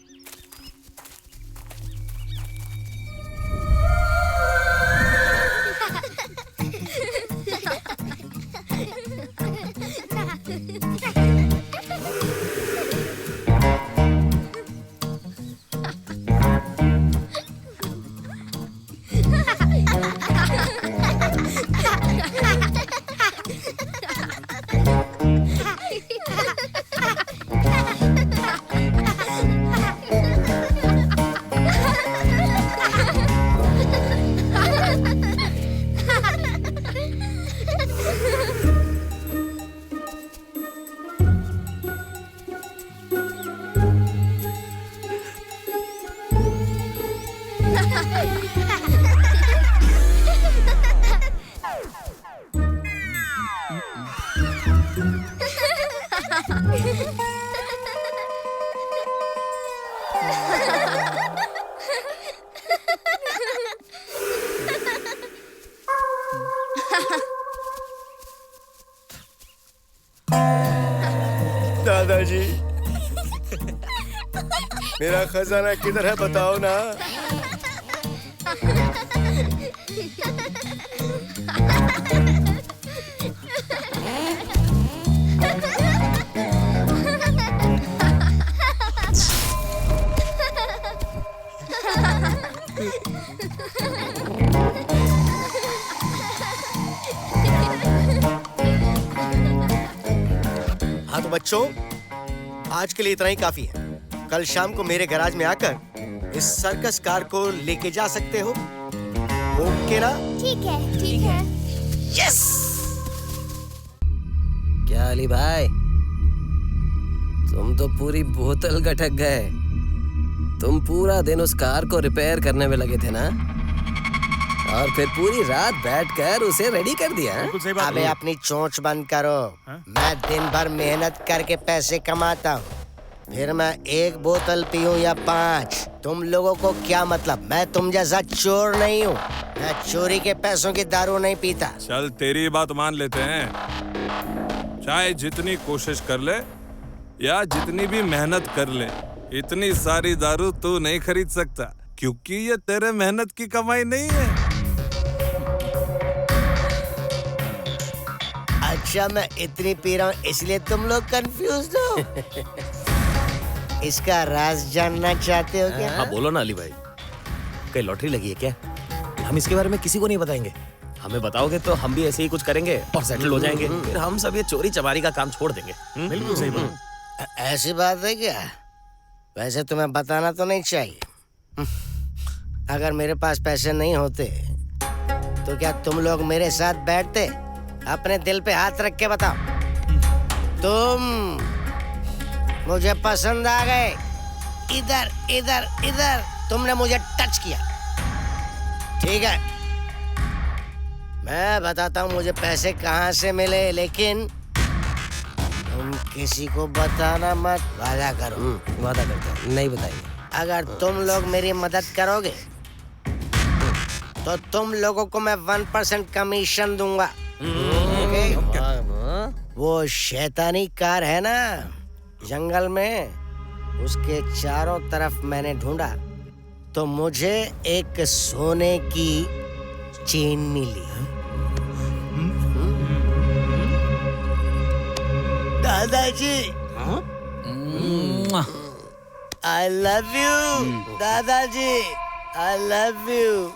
दादाजी, मेरा खजाना किधर है बताओ ना। हाँ तो बच्चों, आज के लिए इतना ही काफी है। कल शाम को मेरे गैराज में आकर इस सर्कस कार को लेके जा सकते हो। ओके ना? ठीक है, ठीक है। यस। क्या अली भाई, तुम तो पूरी बोतल गटक गए। तुम पूरा दिन उस कार को रिपेयर करने में लगे थे ना, और फिर पूरी रात बैठकर उसे रेडी कर दिया। अबे अपनी चोंच बंद करो। मैं दिन भर मेहनत करके पैसे कमाता हूँ, फिर मैं एक बोतल पीऊं या 5, तुम लोगों को क्या मतलब? मैं तुम जैसा चोर नहीं हूँ। मैं चोरी के पैसों की दारू नहीं पीता। चल तेरी बात मान लेते हैं। चाहे जितनी कोशिश कर ले या जितनी भी मेहनत कर ले, इतनी सारी दारू तू नहीं खरीद सकता, क्योंकि ये तेरे मेहनत की कमाई नहीं है। अच्छा, मैं इतनी पी रहा हूँ इसलिए तुम लोग कंफ्यूज हो? इसका राज जानना चाहते हो क्या? हाँ बोलो ना अली भाई, कहीं लॉटरी लगी है क्या? हम इसके बारे में किसी को नहीं बताएंगे। हमें बताओगे तो हम भी ऐसे ही कुछ करेंगे और सेटल हो जाएंगे। फिर हम सब ये चोरी चमारी का काम छोड़ देंगे। बिल्कुल सही बात। ऐसी बात है क्या? वैसे तुम्हें बताना तो नहीं चाहिए। अगर मेरे पास पैसे नहीं होते तो क्या तुम लोग मेरे साथ बैठते? अपने दिल पे हाथ रख के बताओ। तुम मुझे पसंद आ गए। इधर इधर इधर तुमने मुझे टच किया, ठीक है? मैं बताता हूँ मुझे पैसे कहाँ से मिले, लेकिन तुम किसी को बताना मत। वादा करो। वादा करते हैं, नहीं बताएंगे। अगर तुम लोग मेरी मदद करोगे तो तुम लोगों को मैं 1% कमीशन दूंगा। वो शैतानी कार है ना जंगल में, उसके चारों तरफ मैंने ढूंढा तो मुझे एक सोने की चेन मिली। दादाजी, आई लव यू। दादाजी, I love you.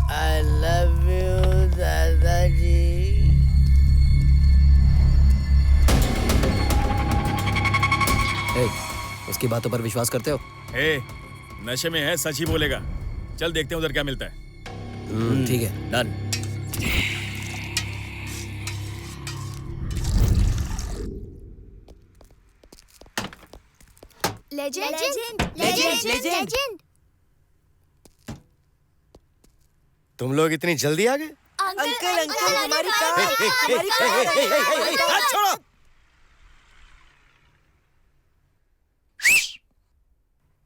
I love you दादाजी। उसकी बातों पर विश्वास करते हो? नशे में है, सच ही बोलेगा। चल देखते हैं उधर क्या मिलता है। ठीक है, डन। Legend, legend, legend. तुम लोग इतनी जल्दी आ गए? अंकल अंकल हमारी कार। हाथ छोड़ो।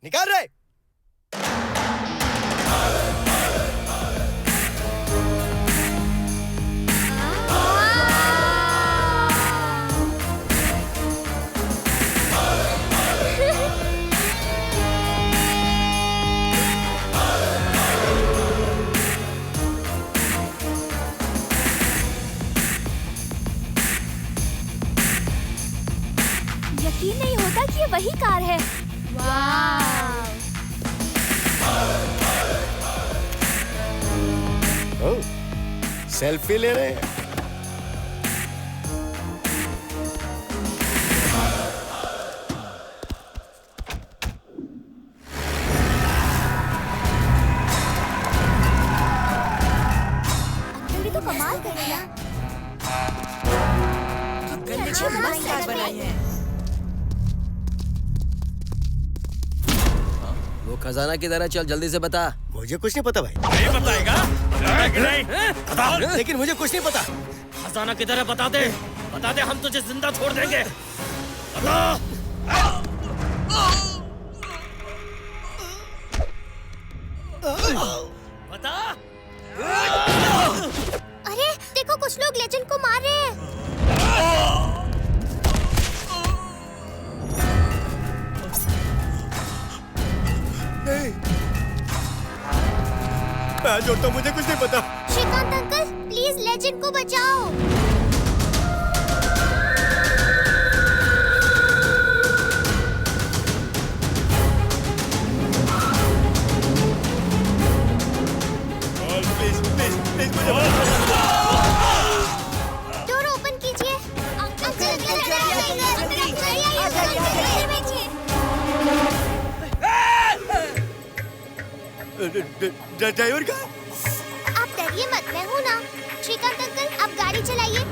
निकाल रहे। यकीन नहीं होता कि ये वही कार है। ओह, सेल्फी ले रहे हैं। अंकल भी तो कमाल करेगा। अंकल ने तो मस्त कार बनाई है। वो खजाना किधर है? चल जल्दी से बता। मुझे कुछ नहीं पता भाई। नहीं बताएगा? नहीं। लेकिन मुझे कुछ नहीं पता। खजाना किधर है बता दे। बता दे, हम तुझे जिंदा छोड़ देंगे। बता। बता। अरे देखो, कुछ लोग लेजेंड को मार रहे हैं। नहीं, मैं जोड़ता हूं, मुझे कुछ नहीं पता। श्रीकांत अंकल, प्लीज लेजेंड को बचाओ। प्लीज प्लीज प्लीज मुझे डोर ओपन कीजिए। अंकल ड्राइवर का। आप डरिए मत, मैं हूँ ना। श्रीकांत अंकल, आप गाड़ी चलाइए।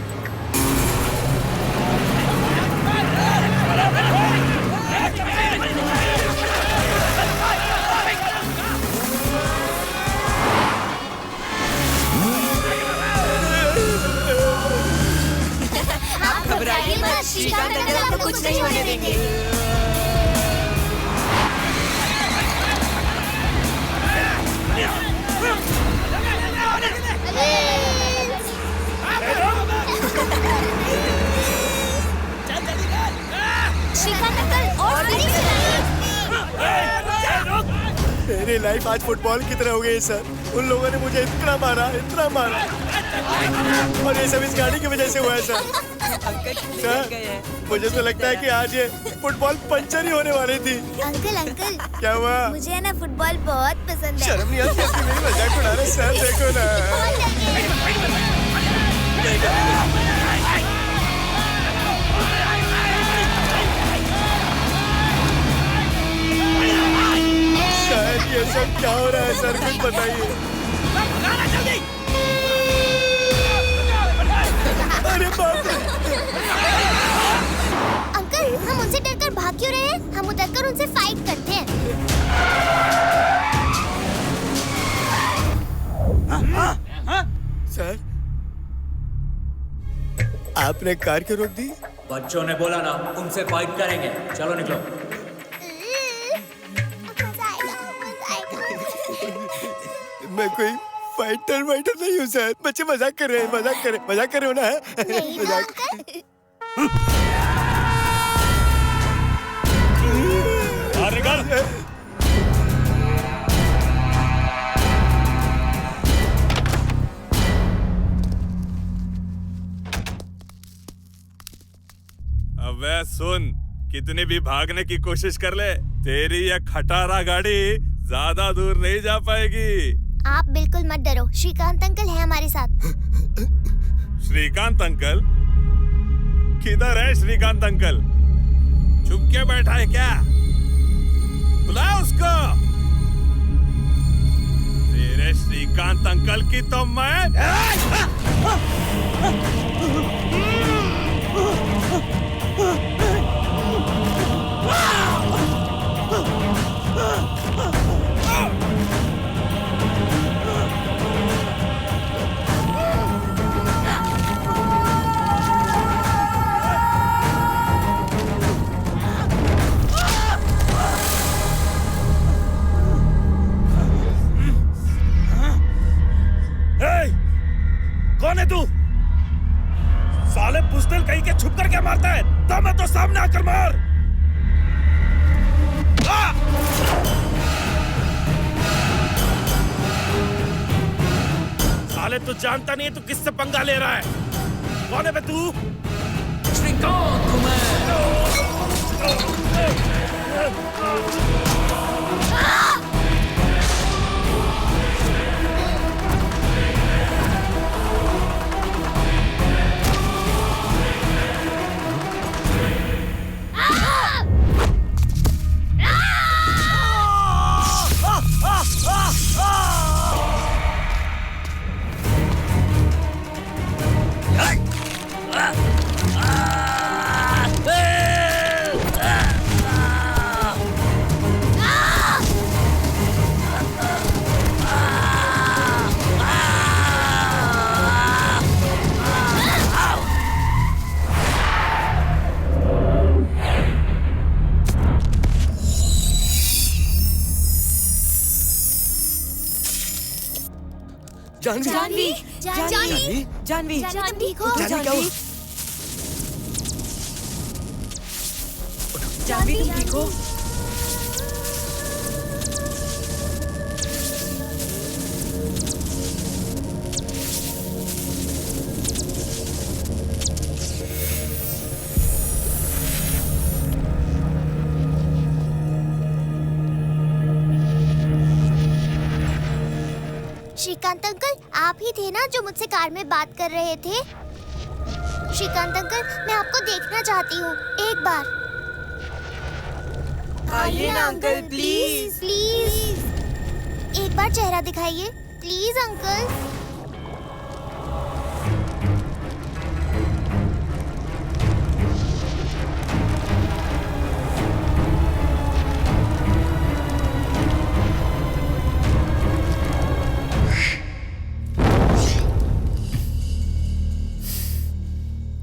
घबराइए मत, श्रीकांत अंकल आपको कुछ नहीं होने देंगे। श्रीकांत अंकल, और गाड़ी चलाइए। मेरी लाइफ आज फुटबॉल की तरह हो गई सर। उन लोगों ने मुझे इतना मारा, और ये सब इस गाड़ी की वजह से हुआ है सर। सर, मुझे तो लगता है कि आज ये फुटबॉल पंचर ही होने वाली थी। अंकल क्या हुआ? मुझे है ना फुटबॉल बहुत पसंद है। शर्म नहीं आती आपकी? मेरी मजाक उड़ा रहे सर, देखो ना। शायद ये सब क्या हो रहा है सर, कुछ बताइए। अरे बाप रे! अंकल, हम उनसे डरकर भाग क्यों रहे हैं? हम उतरकर उनसे फाइट करते हैं। सर, आपने कार क्यों रोक दी? बच्चों ने बोला ना, उनसे फाइट करेंगे। चलो निकलो। मैं कोई फाइटर नहीं हूँ सर। बच्चे मजाक कर रहे हैं, मजाक कर रहे हो ना? मजाक। अबे सुन, कितनी भी भागने की कोशिश कर ले, तेरी ये खटारा गाड़ी ज्यादा दूर नहीं जा पाएगी। आप बिल्कुल मत डरो, श्रीकांत अंकल है हमारे साथ। श्रीकांत अंकल? किधर है श्रीकांत अंकल? चुप के बैठा है क्या? बुला उसको। तेरे श्रीकांत अंकल की तो मैं कौन है तू? साले पुस्तल कहीं के छुप कर क्या मारता है? दम है तो सामने आकर मार। साले तू जानता नहीं है तू किससे पंगा ले रहा है? कौन है बे तू? श्रीकांत हूं मैं। जानवी जानवी जानवी जानवी जानवी ठीक हो? जानवी क्या हुआ? जानवी तुम ठीक हो? श्रीकांत अंकल, आप ही थे ना जो मुझसे कार में बात कर रहे थे? श्रीकांत अंकल, मैं आपको देखना चाहती हूँ एक बार। आइए ना अंकल, प्लीज। प्लीज एक बार चेहरा दिखाइए, प्लीज अंकल।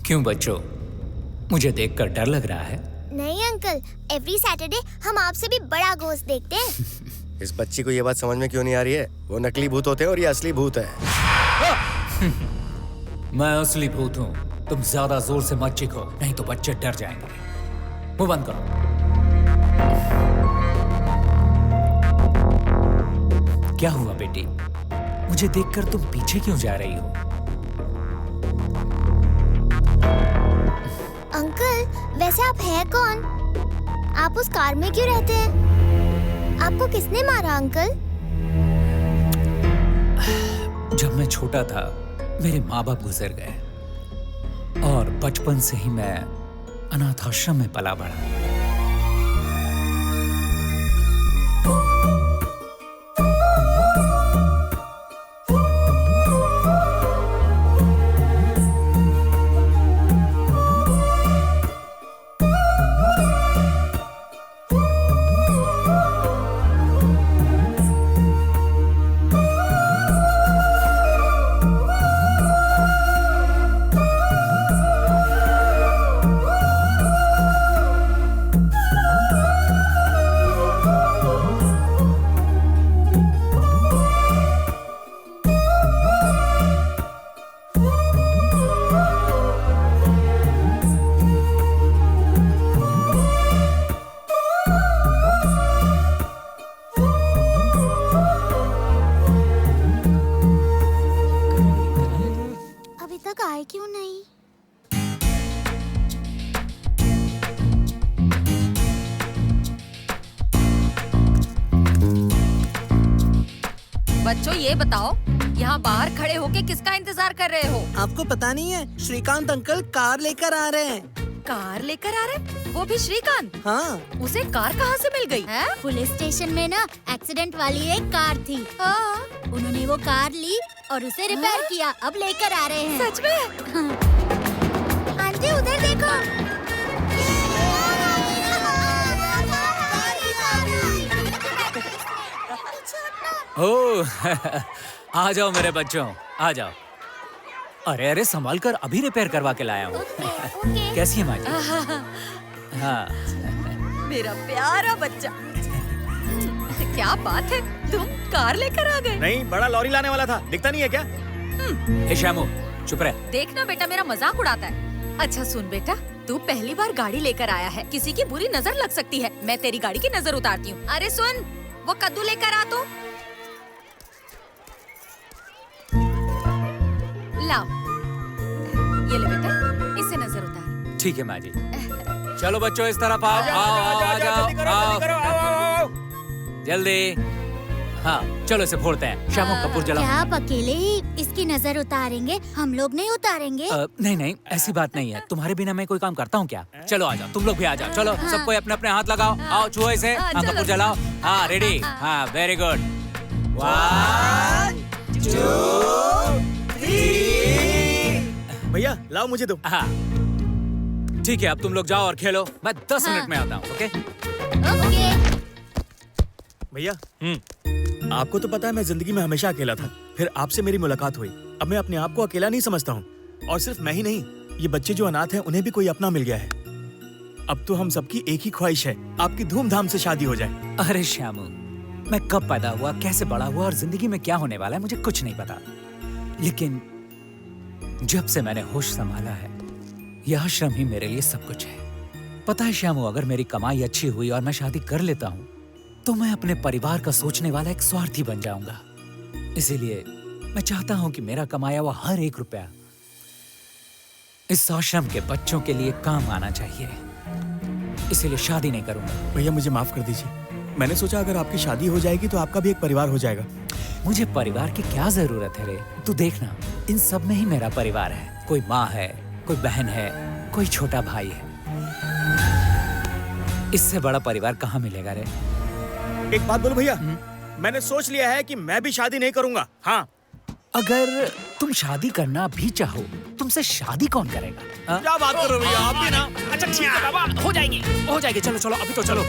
क्यों बच्चों, मुझे देखकर डर लग रहा है? नहीं अंकल, एवरी सैटरडे हम आपसे भी बड़ा घोस्ट देखते हैं। इस बच्ची को ये बात समझ में क्यों नहीं आ रही है? वो नकली भूत होते हैं और ये असली भूत है। मैं असली भूत हूँ। तुम ज्यादा जोर से मत चीखो, नहीं तो बच्चे डर जाएंगे। मुंह बंद करो। क्या हुआ बेटी? मुझे देखकर तुम पीछे क्यों जा रही हो? अंकल, वैसे आप हैं कौन? आप उस कार में क्यों रहते हैं? आपको किसने मारा अंकल? जब मैं छोटा था मेरे माँ बाप गुजर गए और बचपन से ही मैं अनाथ आश्रम में पला बढ़ा। बच्चों ये बताओ, यहाँ बाहर खड़े होके किसका इंतजार कर रहे हो? आपको पता नहीं है, श्रीकांत अंकल कार लेकर आ रहे हैं। कार लेकर आ रहे? वो भी श्रीकांत? हाँ। उसे कार कहाँ से मिल गई? पुलिस स्टेशन में ना एक्सीडेंट वाली एक कार थी। उन्होंने वो कार ली और उसे रिपेयर किया, अब लेकर आ रहे हैं। सच में? आंटी उधर देखो। ओह, आ जाओ मेरे बच्चों, आ जाओ। अरे अरे संभाल कर, अभी रिपेयर करवा के लाया हूँ। कैसी है माँ जी? हाँ। मेरा प्यारा बच्चा। क्या बात है, तुम कार लेकर आ गए? नहीं, बड़ा लॉरी लाने वाला था, दिखता नहीं है क्या? ए श्यामू, चुप रह। देखना बेटा, मेरा मजाक उड़ाता है। अच्छा सुन बेटा, तू पहली बार गाड़ी लेकर आया है, किसी की बुरी नजर लग सकती है। मैं तेरी गाड़ी की नजर उतारती हूँ। अरे सुन, वो कद्दू लेकर आ तो। लाओ, ये ले बेटा, इससे नजर उतार। ठीक है माँ जी। चलो बच्चों इस तरफ आओ, आओ, आओ, जल्दी। हाँ चलो इसे फोड़ते हैं। शामू कपूर जलाओ। क्या आप अकेले ही इसकी नजर उतारेंगे? हम लोग नहीं उतारेंगे? नहीं नहीं, ऐसी बात नहीं है। तुम्हारे बिना मैं कोई काम करता हूँ क्या? चलो आ जाओ, तुम लोग भी आ जाओ। चलो सबको अपने अपने हाथ लगाओ। आओ छुओ इसे। हाँ कपूर जलाओ। हाँ रेडी। हाँ वेरी गुड। 1 2 3। भैया लाओ मुझे दो। हाँ ठीक है, अब तुम लोग जाओ और खेलो। मैं 10 मिनट में आता हूँ। ओके भैया, आपको तो पता है मैं जिंदगी में हमेशा अकेला था। फिर आपसे मेरी मुलाकात हुई। अब मैं अपने आप को अकेला नहीं समझता हूँ। और सिर्फ मैं ही नहीं, ये बच्चे जो अनाथ हैं उन्हें भी कोई अपना मिल गया है। अब तो हम सबकी एक ही ख्वाहिश है, आपकी धूमधाम से शादी हो जाए। अरे श्यामू, मैं कब पैदा हुआ, कैसे बड़ा हुआ और जिंदगी में क्या होने वाला है मुझे कुछ नहीं पता। लेकिन जब से मैंने होश संभाला है, यह आश्रम ही मेरे लिए सब कुछ है। पता है श्यामू, अगर मेरी कमाई अच्छी हुई और मैं शादी कर लेता हूँ तो मैं अपने परिवार का सोचने वाला एक स्वार्थी बन जाऊंगा। इसीलिए मैं चाहता हूँ कि मेरा कमाया हुआ हर एक रुपया इस आश्रम के बच्चों के लिए काम आना चाहिए। इसीलिए शादी नहीं करूंगा। भैया मुझे माफ कर दीजिए, मैंने सोचा अगर आपकी शादी हो जाएगी तो आपका भी एक परिवार हो जाएगा। मुझे परिवार की क्या जरूरत है रे? तू देखना, इन सब में ही मेरा परिवार है। कोई माँ है, कोई बहन है, कोई छोटा भाई है। इससे बड़ा परिवार कहाँ मिलेगा रे? एक बात बोलो भैया, मैंने सोच लिया है कि मैं भी शादी नहीं करूंगा। हाँ, अगर तुम शादी करना भी चाहो, तुमसे शादी कौन करेगा? क्या बात कर रहे हो भैया, आप भी ना। अच्छा ठीक है बाबा, हो जाएगी। चलो चलो, अभी तो चलो।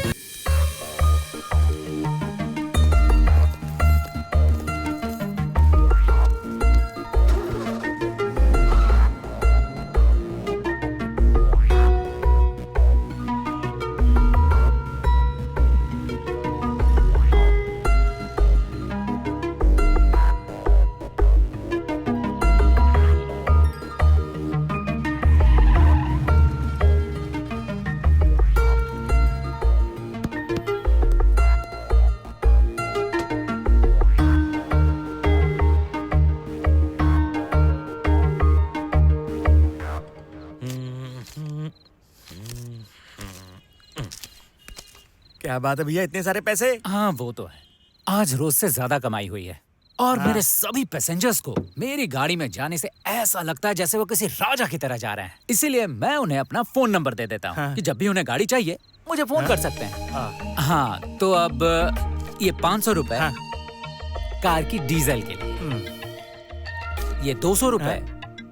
क्या बात है भैया, इतने सारे पैसे? हाँ वो तो है, आज रोज से ज्यादा कमाई हुई है। और मेरे सभी पैसेंजर्स को मेरी गाड़ी में जाने से ऐसा लगता है जैसे वो किसी राजा की तरह जा रहे हैं। इसीलिए मैं उन्हें अपना फोन नंबर दे देता हूँ कि जब भी उन्हें गाड़ी चाहिए मुझे फोन कर सकते हैं। हाँ तो अब ये 500 रुपए कार की डीजल के लिए, ये 200 रुपए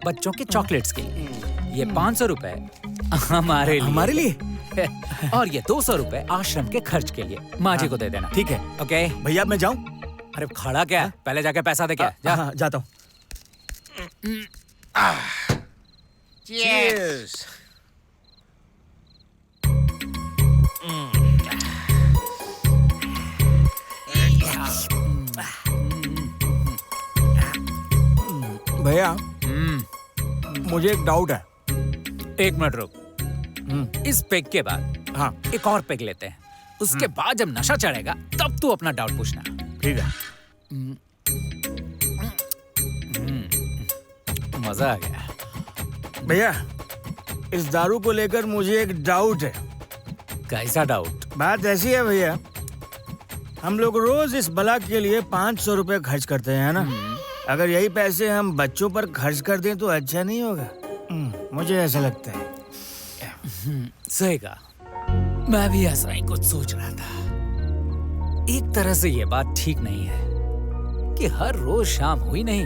बच्चों के चॉकलेट्स के लिए, ये 500 रुपए हमारे लिए और ये 200 रुपए आश्रम के खर्च के लिए। माँ जी को दे देना। ठीक है। ओके भैया मैं जाऊं? अरे खड़ा क्या, पहले जाके पैसा दे। क्या जा। जाता हूँ। Cheers. भैया मुझे एक डाउट है। एक मिनट रुक, इस पेग के बाद एक और पेग लेते हैं, उसके बाद जब नशा चढ़ेगा तब तू अपना डाउट पूछना। ठीक है। मजा आ गया। भैया इस दारू को लेकर मुझे एक डाउट है। कैसा डाउट? बात ऐसी है भैया, हम लोग रोज इस बला के लिए 500 रुपए खर्च करते हैं ना। अगर यही पैसे हम बच्चों पर खर्च कर दें तो अच्छा नहीं होगा? मुझे ऐसा लगता है। सही कहा, मैं भी ऐसा ही कुछ सोच रहा था। एक तरह से ये बात ठीक नहीं है कि हर रोज शाम हुई नहीं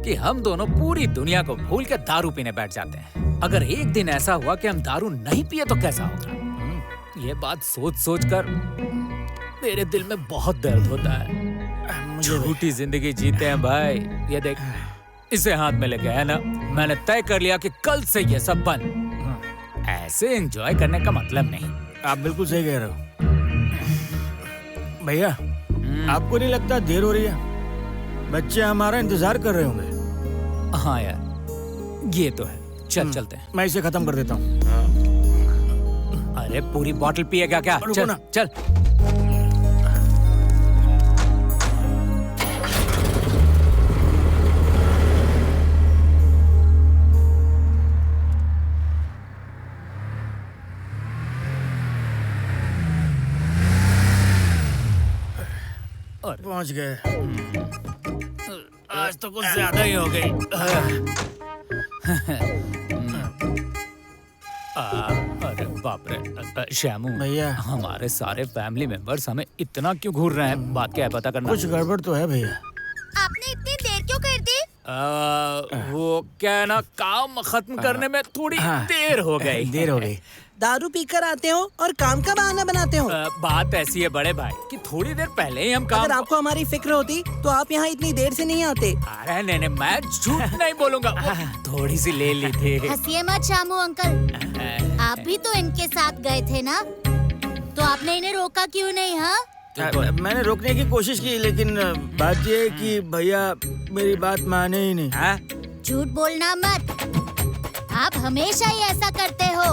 कि हम दोनों पूरी दुनिया को भूल के दारू पीने बैठ जाते हैं। अगर एक दिन ऐसा हुआ कि हम दारू नहीं पिए तो कैसा होगा? ये बात सोच सोच कर मेरे दिल में बहुत दर्द होता है। झूठी जिंदगी जीते हैं भाई। ये देख, इसे हाथ में लेके है ना, मैंने तय कर लिया कि कल से ये सब बंद। ऐसे एंजॉय करने का मतलब नहीं। आप बिल्कुल सही कह रहे हो भैया। आपको नहीं लगता देर हो रही है? बच्चे हमारा इंतजार कर रहे होंगे। हाँ यार ये तो है। चल चलते हैं। मैं इसे खत्म कर देता हूँ। अरे पूरी बोतल पिएगा क्या? चल चल। पहुंच गए। आज तो कुछ ज्यादा ही हो गई। अरे बाप रे श्यामू भैया, हमारे सारे फैमिली मेंबर्स हमें इतना क्यों घूर रहे हैं? बात क्या है पता करना। कुछ गड़बड़ तो है भैया। आपने इतनी देर क्यों कर दी? वो क्या है ना, काम खत्म करने में थोड़ी देर हो गई। दारू पीकर आते हो और काम का बहाना बनाते हो। बात ऐसी है बड़े भाई कि थोड़ी देर पहले ही हम काम। अगर आपको हमारी फिक्र होती तो आप यहाँ इतनी देर से नहीं आते। अरे नहीं, मैं झूठ नहीं बोलूंगा, थोड़ी सी ले ली थी। हंसिए मत शामू अंकल, आप भी तो इनके साथ गए थे ना, तो आपने इन्हें रोका क्यों नहीं? हाँ मैंने रोकने की कोशिश की, लेकिन बात ये है कि भैया मेरी बात माने ही नहीं। झूठ बोलना मत, आप हमेशा ही ऐसा करते हो।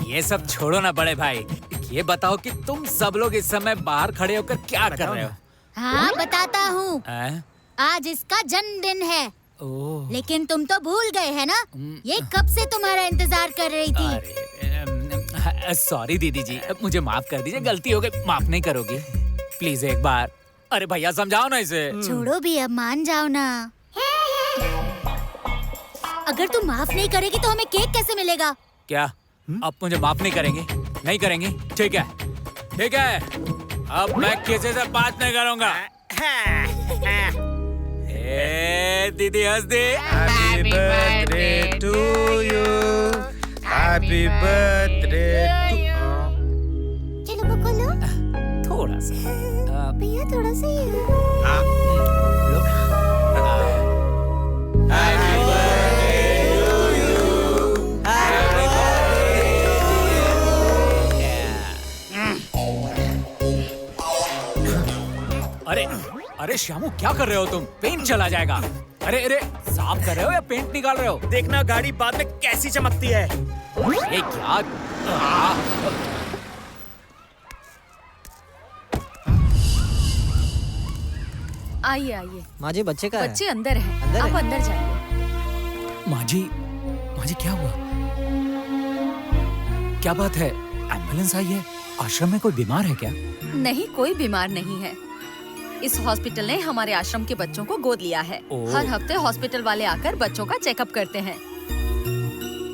ये सब छोड़ो ना बड़े भाई, ये बताओ कि तुम सब लोग इस समय बाहर खड़े होकर क्या कर रहे हो? हाँ बताता हूँ, आज इसका जन्मदिन है। लेकिन तुम तो भूल गए है ना, ये कब से तुम्हारा इंतजार कर रही थी। सॉरी दीदी जी, मुझे माफ कर दीजिए, गलती हो गई, माफ नहीं करोगी प्लीज एक बार? अरे भैया समझाओ ना इसे। छोड़ो भी, अब मान जाओ ना। अगर तुम माफ नहीं करेगी तो हमें केक कैसे मिलेगा? क्या अब मुझे माफ नहीं करेंगे? नहीं करेंगी, ठीक है ठीक है, अब मैं किसी से बात नहीं करूंगा। दीदी हंस दे। Happy birthday to you, happy birthday चलो पकड़ो। थोड़ा सा भैया थोड़ा सा ही। Happy birthday to you, happy अरे अरे श्यामू, क्या कर रहे हो तुम? पेंट चला जाएगा। अरे अरे, साफ कर रहे हो या पेंट निकाल रहे हो? देखना गाड़ी बाद में कैसी चमकती है। ये क्या? आइए आइए। माँ जी बच्चे का है? बच्चे अंदर है, आप अंदर जाइए। माँ जी क्या हुआ? क्या बात है? एम्बुलेंस आई है? आश्रम में कोई बीमार है क्या? नहीं, कोई बीमार नहीं है। इस हॉस्पिटल ने हमारे आश्रम के बच्चों को गोद लिया है। हर हफ्ते हॉस्पिटल वाले आकर बच्चों का चेकअप करते हैं।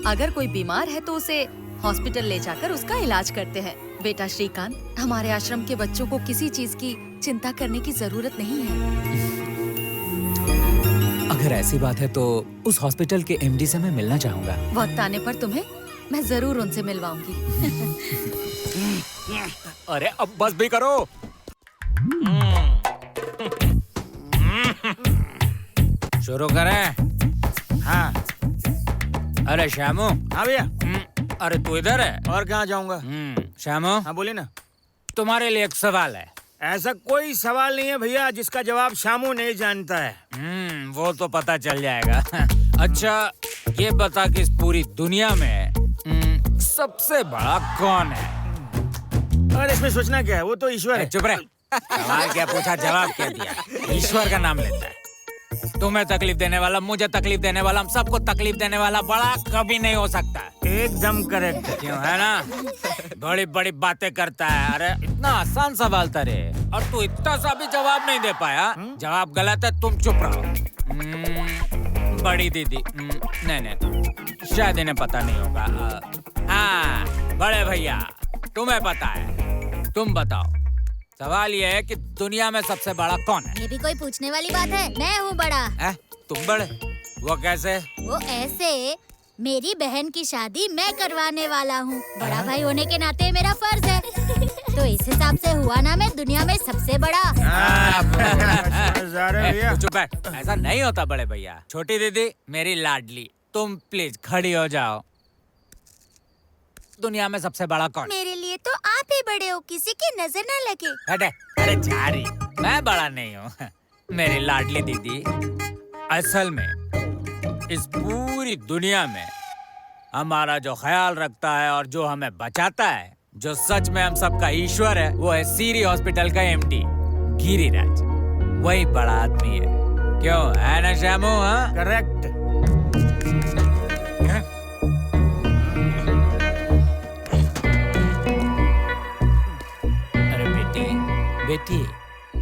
अगर कोई बीमार है तो उसे हॉस्पिटल ले जाकर उसका इलाज करते हैं। बेटा श्रीकांत, हमारे आश्रम के बच्चों को किसी चीज की चिंता करने की जरूरत नहीं है। अगर ऐसी बात है तो उस हॉस्पिटल के एमडी से मैं मिलना चाहूँगा। वक्त आने पर तुम्हें मैं जरूर उनसे मिलवाऊंगी। अरे अब बस भी करो। शुरू करें? हाँ। अरे श्यामू। हाँ भैया। अरे तू इधर है? और कहाँ जाऊंगा? श्यामू। हाँ बोलिए ना। तुम्हारे लिए एक सवाल है। ऐसा कोई सवाल नहीं है भैया जिसका जवाब शामू नहीं जानता है। वो तो पता चल जाएगा। अच्छा ये बता कि इस पूरी दुनिया में सबसे बड़ा कौन है? और इसमें सोचना क्या है, वो तो ईश्वर है। चुप रहे। सवाल क्या पूछा, जवाब क्या दिया? ईश्वर का नाम लेता है। तुम्हें तकलीफ देने वाला, मुझे तकलीफ देने वाला, हम सबको तकलीफ देने वाला बड़ा कभी नहीं हो सकता। एकदम करेक्ट। क्यों है ना? बड़ी बड़ी बातें करता है। अरे इतना आसान सवाल था रे, और तू इतना सा भी जवाब नहीं दे पाया। जवाब गलत है, तुम चुप रहो। बड़ी दीदी नहीं, शायद इन्हें पता नहीं होगा। हाँ बड़े भैया, तुम्हें पता है, तुम बताओ। सवाल ये है कि दुनिया में सबसे बड़ा कौन है? ये भी कोई पूछने वाली बात है? मैं हूँ बड़ा। तुम बड़े? वो कैसे? वो ऐसे, मेरी बहन की शादी मैं करवाने वाला हूँ। बड़ा भाई होने के नाते मेरा फर्ज है। तो इस हिसाब से हुआ ना मैं दुनिया में सबसे बड़ा। चुप है, ऐसा नहीं होता बड़े भैया। छोटी दीदी मेरी लाडली, तुम प्लीज खड़ी हो जाओ। दुनिया में सबसे बड़ा कौन? मेरे लिए तो आप ही बड़े हो, किसी की नजर ना लगे। हटे, अरे झारी, मैं बड़ा नहीं हूँ। मेरी लाडली दीदी, असल में इस पूरी दुनिया में हमारा जो ख्याल रखता है और जो हमें बचाता है, जो सच में हम सबका ईश्वर है, वो है सीरी हॉस्पिटल का एमडी गिरिराज। वही बड़ा आदमी है। क्यों है ना श्यामू? हाँ करेक्ट। अरे बेटी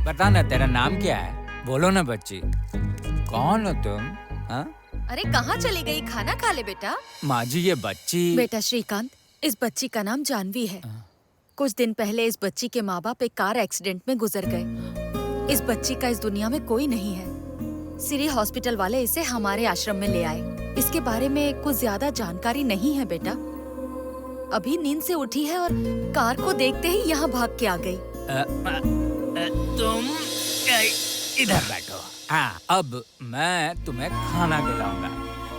बता ना, तेरा नाम क्या है? बोलो ना बच्ची, कौन हो तुम? हाँ? अरे कहाँ चली गई? खाना खा ले बेटा। माँ जी ये बच्ची। बेटा श्रीकांत, इस बच्ची का नाम जानवी है। कुछ दिन पहले इस बच्ची के माँ बाप एक कार एक्सीडेंट में गुजर गए। इस बच्ची का इस दुनिया में कोई नहीं है। सिरी हॉस्पिटल वाले इसे हमारे आश्रम में ले आए। इसके बारे में कुछ ज्यादा जानकारी नहीं है बेटा। अभी नींद से उठी है और कार को देखते ही यहाँ भाग के आ गई। तुम इधर बैठो। हाँ अब मैं तुम्हें खाना खिलाऊंगा।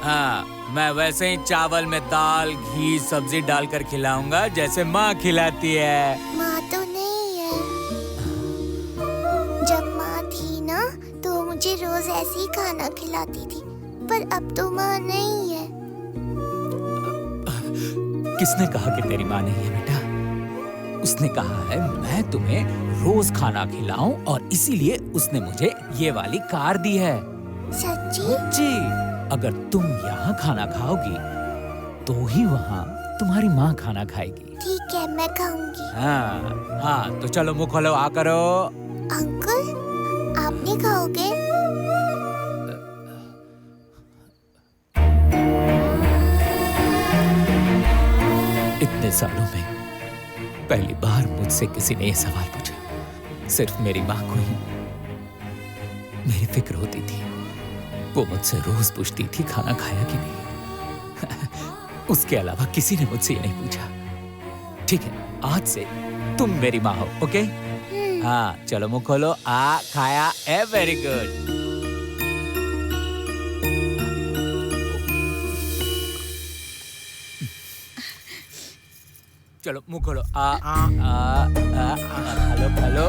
हाँ मैं वैसे ही चावल में दाल घी सब्जी डालकर खिलाऊंगा जैसे माँ खिलाती है। माँ तो नहीं है। जब माँ थी ना तो मुझे रोज ऐसे ही खाना खिलाती थी, पर अब तो माँ नहीं है। किसने कहा कि तेरी माँ नहीं है बेटा? उसने कहा है मैं तुम्हें रोज खाना खिलाऊं और इसीलिए उसने मुझे ये वाली कार दी है। सच्ची? जी। अगर तुम यहाँ खाना खाओगी तो ही वहाँ तुम्हारी माँ खाना खाएगी। ठीक है, मैं खाऊंगी। हाँ हाँ, तो चलो मुँह खोलो, आ करो। अंकल, आप नहीं खाओगे? इतने सालों में पहली बार मुझसे किसी ने ये सवाल पूछा। सिर्फ मेरी माँ को ही मेरी फिक्र होती थी। वो मुझसे रोज पूछती थी खाना खाया कि नहीं। उसके अलावा किसी ने मुझसे ये नहीं पूछा। ठीक है, आज से तुम मेरी माँ हो, ओके? हाँ, चलो मुँह खोलो। आ खाया है, वेरी गुड। चलो मुँह खोलो। Hello hello.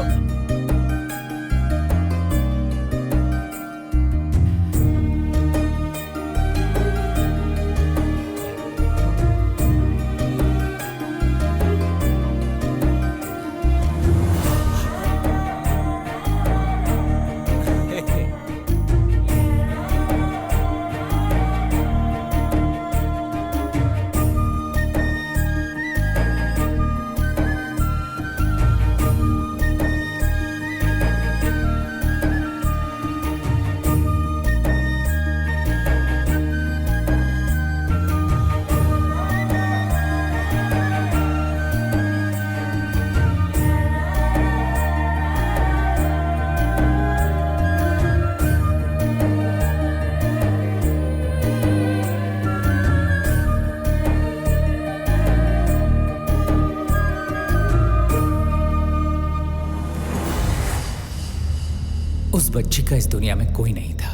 उस बच्ची का इस दुनिया में कोई नहीं था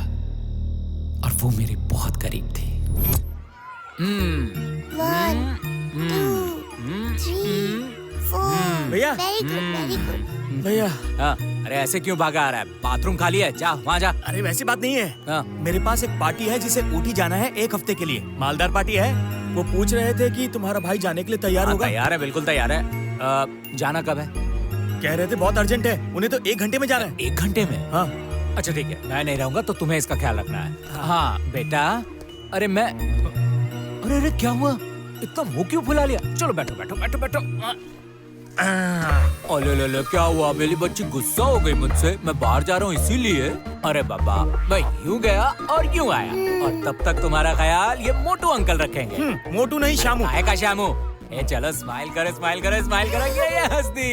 और वो मेरे बहुत करीब थी। 1 2 3 4। भैया। Very good, very good. भैया। हाँ, अरे ऐसे क्यों भागा आ रहा है? बाथरूम खाली है, जा वहाँ जा। अरे वैसी बात नहीं है। मेरे पास एक पार्टी है जिसे ऊटी जाना है 1 हफ्ते के लिए। मालदार पार्टी है। वो पूछ रहे थे कि तुम्हारा भाई जाने के लिए तैयार होगा? तैयार है, बिल्कुल तैयार है। जाना कब है? कह रहे थे बहुत अर्जेंट है, उन्हें तो 1 घंटे में जाना है। 1 घंटे में? हाँ। अच्छा ठीक है, मैं नहीं रहूंगा तो तुम्हें इसका ख्याल रखना है। हाँ बेटा। अरे अरे क्या हुआ? इतना मुंह क्यों फुला लिया? चलो बैठो बैठो बैठो बैठो। ओले क्या हुआ? मेरी बच्ची गुस्सा हो गई मुझसे। मैं बाहर जा रहा हूँ इसीलिए। अरे बाबा, मैं यूं गया और यूं आया और तब तक तुम्हारा ख्याल ये मोटू अंकल रखेंगे। मोटू नहीं, शामू। आएगा शामू। ए चलो स्माइल करो स्माइल करो स्माइल करो। ये हंसती।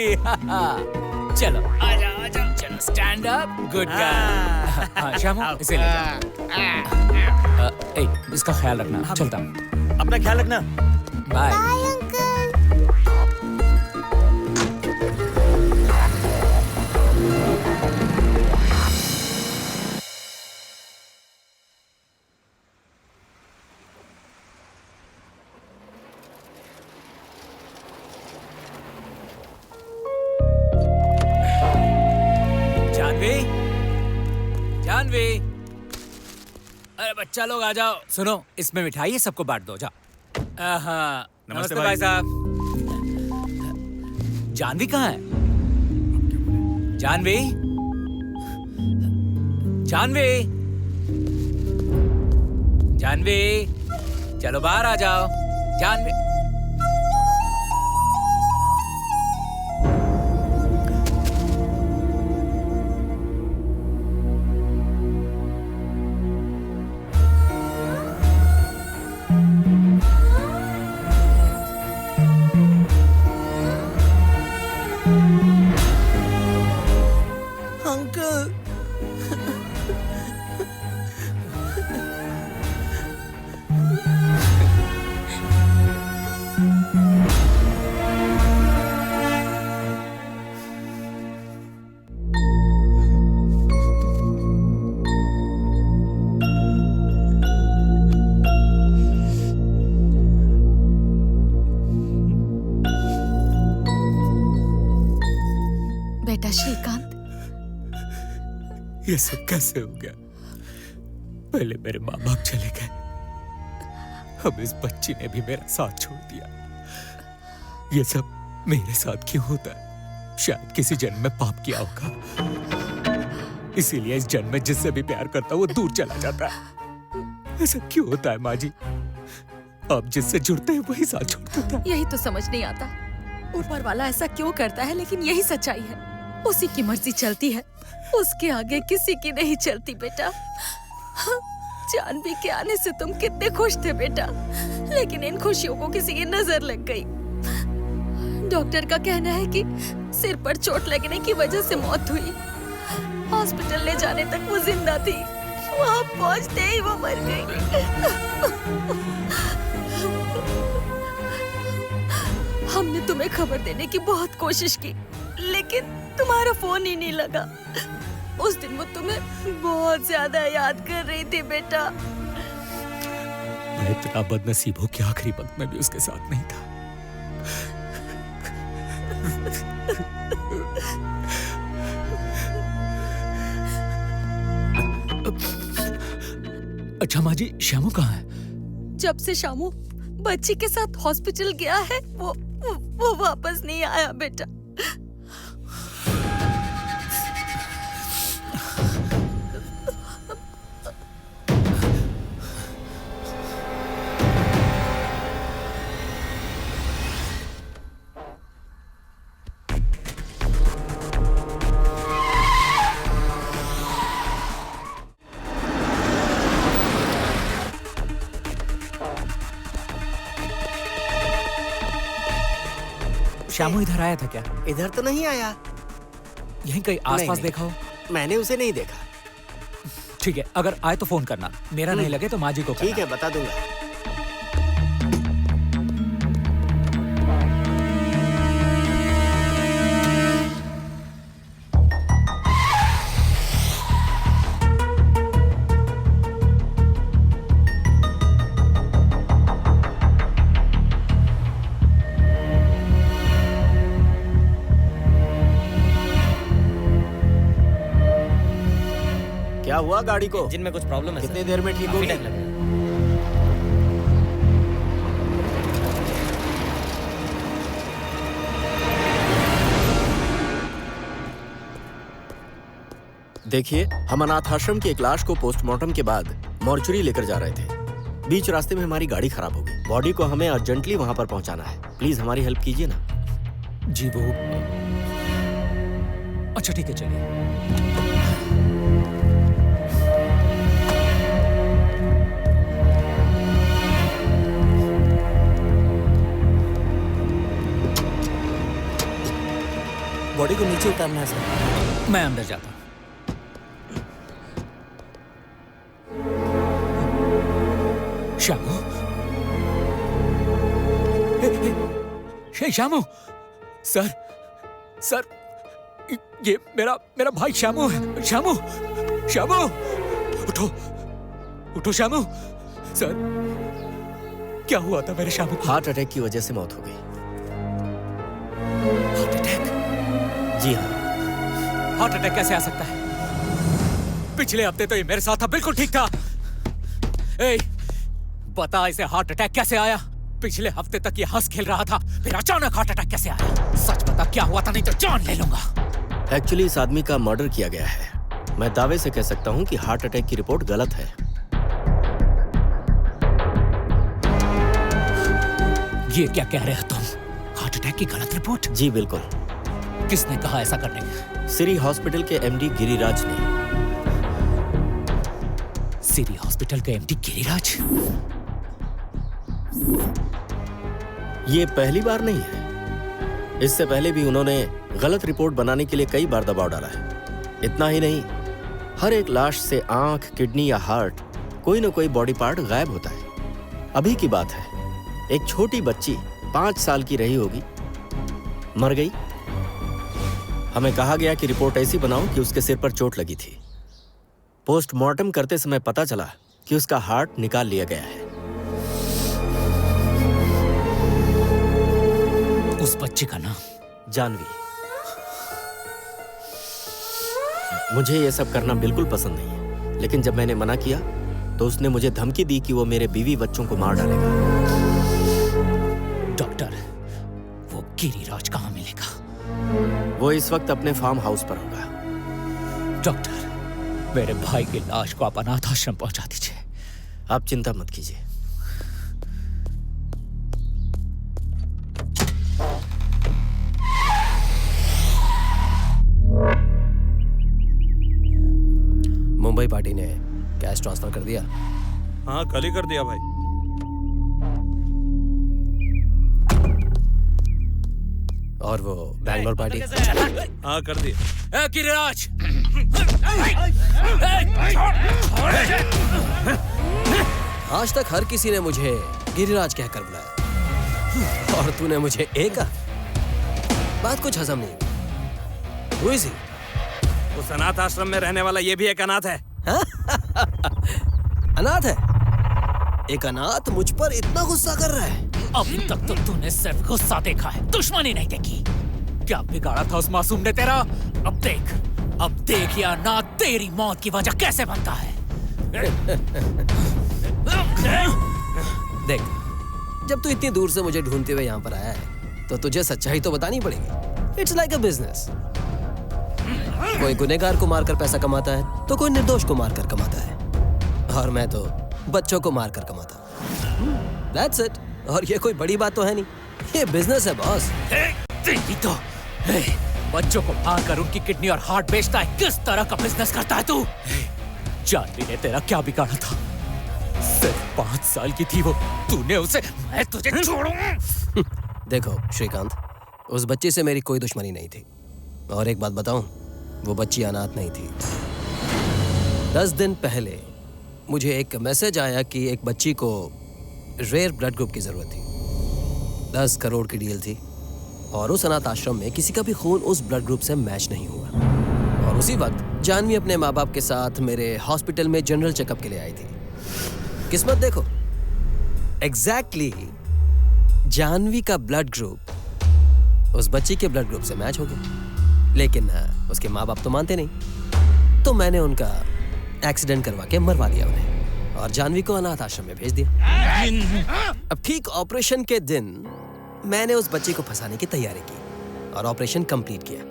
चलो आ जाओ, चलो स्टैंड अप। Good girl. हाँ शामू, इसे ले जाओ। इसका ख्याल रखना। चलता हूँ। अपना ख्याल रखना। बाय। Bye uncle. जानवी, अरे बच्चा लोग आ जाओ। सुनो, इसमें मिठाई है, सबको बांट दो। जाओ। हाँ, नमस्ते भाई साहब। जानवी कहाँ है? जानवी, जानवी, जानवी, चलो बाहर आ जाओ। जानवी। श्रीकांत, ये सब कैसे हो गया? पहले मेरे माँ बाप चले गए, अब इस बच्ची ने भी मेरा साथ छोड़ दिया। ये सब मेरे साथ क्यों होता है? शायद किसी जन्म में पाप किया होगा, इसीलिए इस जन्म में जिससे भी प्यार करता वो दूर चला जाता है। ऐसा क्यों होता है माँ जी? आप जिससे जुड़ते हैं वही साथ छोड़ देता है। यही तो समझ नहीं आता, ऊपर वाला ऐसा क्यों करता है, लेकिन यही सच्चाई है। उसी की मर्जी चलती है, उसके आगे किसी की नहीं चलती बेटा। जानवी के आने से तुम कितने खुश थे बेटा, लेकिन इन खुशियों को किसी की नजर लग गई। डॉक्टर का कहना है कि सिर पर चोट लगने की वजह से मौत हुई। हॉस्पिटल ले जाने तक वो जिंदा थी, वहां पहुंचते ही वो मर गई। हमने तुम्हें खबर देने की बहुत कोशिश की, लेकिन तुम्हारा फोन ही नहीं लगा। उस दिन वो तुम्हें बहुत ज्यादा याद कर रही थी बेटा। मैं इतना बदनसीब हूँ कि आखिरी वक्त में भी उसके साथ नहीं था। अच्छा माँ जी, श्यामू कहाँ है? जब से शामू बच्ची के साथ हॉस्पिटल गया है, वो वापस नहीं आया बेटा। श्यामू इधर आया था क्या? इधर तो नहीं आया। यहीं कहीं आसपास देखा हो? मैंने उसे नहीं देखा। ठीक है, अगर आए तो फोन करना, मेरा नहीं लगे तो माँ जी को करना। ठीक है, बता दूंगा। क्या हुआ गाड़ी को? इंजन में कुछ प्रॉब्लम है। कितनी देर में ठीक होगी? देखिए, हम अनाथ आश्रम की एक लाश को पोस्टमार्टम के बाद मॉर्चरी लेकर जा रहे थे। बीच रास्ते में हमारी गाड़ी खराब हो गई। बॉडी को हमें अर्जेंटली वहां पर पहुंचाना है। प्लीज हमारी हेल्प कीजिए ना। जी वो अच्छा ठीक है, चलिए। बॉडी को नीचे उतारना है सर। मैं अंदर जाता हूँ। श्यामू, श्यामू, सर, सर, ये मेरा भाई श्यामू है। श्यामू, श्यामू, उठो, उठो श्यामू। सर, क्या हुआ था मेरे श्यामू को? हार्ट अटैक की वजह से मौत हो गई। Heart attack? जी हाँ। हार्ट अटैक कैसे आ सकता है? पिछले हफ्ते तो ये मेरे साथ था, बिल्कुल ठीक था। ए, बता इसे हार्ट अटैक कैसे आया? पिछले हफ्ते तक ये हंस खेल रहा था, फिर अचानक हार्ट अटैक कैसे आया? सच बता क्या हुआ था, नहीं तो जान ले लूंगा। एक्चुअली इस आदमी का मर्डर किया गया है। मैं दावे से कह सकता हूँ कि हार्ट अटैक की रिपोर्ट गलत है। ये क्या कह रहे हो तुम? हार्ट अटैक की गलत रिपोर्ट? जी बिल्कुल। किसने कहा ऐसा करने का? सिरी हॉस्पिटल के एमडी गिरिराज ने। सिरी हॉस्पिटल के एमडी गिरिराज? ये पहली बार नहीं है। इससे पहले भी उन्होंने गलत रिपोर्ट बनाने के लिए कई बार दबाव डाला है। इतना ही नहीं, हर एक लाश से आंख, किडनी या हार्ट, कोई न कोई बॉडी पार्ट गायब होता है। अभी की बात है, एक छोटी बच्ची 5 साल की रही होगी, मर गई। हमें कहा गया कि रिपोर्ट ऐसी बनाओ कि उसके सिर पर चोट लगी थी। पोस्टमार्टम करते समय पता चला कि उसका हार्ट निकाल लिया गया है। उस बच्ची का नाम? जानवी। मुझे ये सब करना बिल्कुल पसंद नहीं है, लेकिन जब मैंने मना किया तो उसने मुझे धमकी दी कि वो मेरे बीवी बच्चों को मार डालेगा। डॉक्टर, वो गिरिराज कहाँ मिलेगा? वो इस वक्त अपने फार्म हाउस पर होगा। डॉक्टर, मेरे भाई की लाश को आप अनाथ आश्रम पहुंचा दीजिए। आप चिंता मत कीजिए। मुंबई पार्टी ने कैश ट्रांसफर कर दिया? हाँ, कल ही कर दिया भाई। और वो बैंगलोर पार्टी? हाँ, कर दिया। गिरिराज! आज तक हर किसी ने मुझे गिरिराज कहकर बुलाया और तूने मुझे एक बात कुछ हजम नहीं हुई। सी उस अनाथ आश्रम में रहने वाला ये भी एक अनाथ है। अनाथ है? एक अनाथ मुझ पर इतना गुस्सा कर रहा है? अभी तक तो तूने सिर्फ गुस्सा देखा है, दुश्मनी नहीं देखी। क्या बिगाड़ा था उस मासूम ने तेरा? अब देख या ना तेरी मौत की वजह कैसे बनता है। देख, जब तू इतनी दूर से मुझे ढूंढते हुए यहाँ पर आया है तो तुझे सच्चाई तो बतानी पड़ेगी। It's like a business. कोई गुनहगार को मारकर पैसा कमाता है तो कोई निर्दोष को मारकर कमाता है, और मैं तो बच्चों को मारकर कमाता हूँ। That's it। और ये कोई बड़ी बात तो है नहीं, ये बिजनेस है बॉस। तेरी तो बच्चों को मारकर उनकी किडनी और हार्ट बेचता है। किस तरह का बिजनेस करता है तू? जानवी ने तेरा क्या बिगाड़ा था? सिर्फ 5 साल की थी वो, तूने उसे, मैं तुझे छोड़ूंगा। देखो श्रीकांत, उस बच्ची से मेरी कोई दुश्मनी नहीं थी, और एक बात बताऊं, वो बच्ची अनाथ नहीं थी। 10 दिन पहले मुझे एक मैसेज आया कि एक बच्ची को रेयर ब्लड ग्रुप की जरूरत थी। 10 करोड़ की डील थी, और उस अनाथ आश्रम में किसी का भी खून उस ब्लड ग्रुप से मैच नहीं हुआ। और उसी वक्त जानवी अपने माँ बाप के साथ मेरे हॉस्पिटल में जनरल चेकअप के लिए आई थी। किस्मत देखो, एग्जैक्टली जानवी का ब्लड ग्रुप उस बच्ची के ब्लड ग्रुप से मैच हो गया। लेकिन उसके माँ बाप तो मानते नहीं, तो मैंने उनका एक्सीडेंट करवा के मरवा दिया उन्हें, और जानवी को अनाथ आश्रम में भेज दिया। अब ठीक ऑपरेशन के दिन मैंने उस बच्ची को फंसाने की तैयारी की और ऑपरेशन कंप्लीट किया।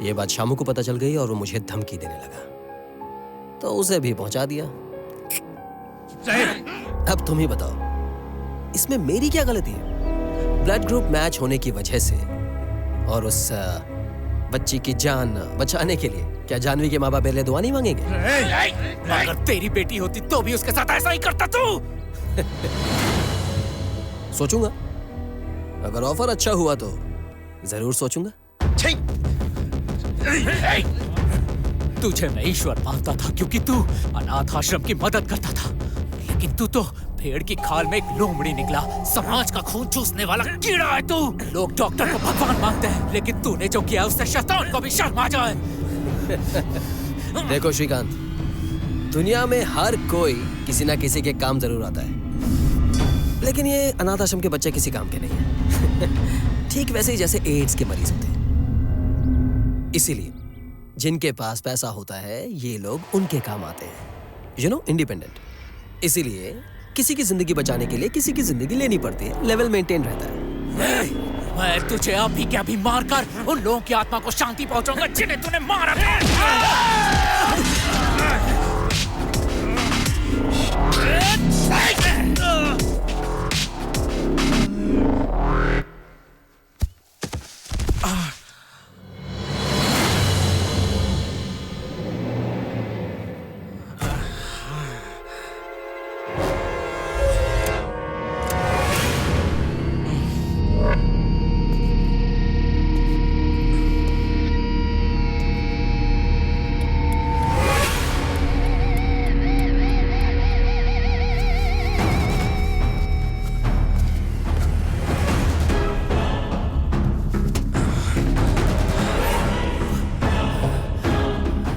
ये बात शामू को पता चल गई और वो मुझे धमकी देने लगा, तो उसे भी पहुंचा दिया। अब तुम ही बताओ, इसमें मेरी क्या गलती है? ब्लड ग्रुप मैच होने की वजह से और उस बच्ची की जान बचाने के लिए क्या जानवी के माँ बाप मेरे लिए दुआ नहीं मांगेंगे? अगर तेरी बेटी होती तो भी उसके साथ ऐसा ही करता तू। सोचूंगा, अगर ऑफर अच्छा हुआ तो जरूर सोचूंगा। तुझे मैं ईश्वर मानता था क्योंकि तू अनाथ आश्रम की मदद करता था, लेकिन तू तो भेड़ की खाल में एक लोमड़ी निकला। समाज का खून चूसने वाला कीड़ा है तू। लोग डॉक्टर को भगवान मानते हैं, लेकिन तूने जो किया उससे शैतान को भी शर्म आ जाए। देखो श्रीकांत, दुनिया में हर कोई किसी ना किसी के काम जरूर आता है, लेकिन ये अनाथ आश्रम के बच्चे किसी काम के नहीं है। ठीक वैसे ही जैसे एड्स के मरीज होते हैं। इसीलिए जिनके पास पैसा होता है ये लोग उनके काम आते हैं, यू नो, इंडिपेंडेंट। इसीलिए किसी की जिंदगी बचाने के लिए किसी की जिंदगी लेनी पड़ती है, लेवल मेंटेन रहता है। मैं तुझे अभी क्या भी मारकर उन लोगों की आत्मा को शांति पहुंचाऊंगा जिन्हें तूने मारा था।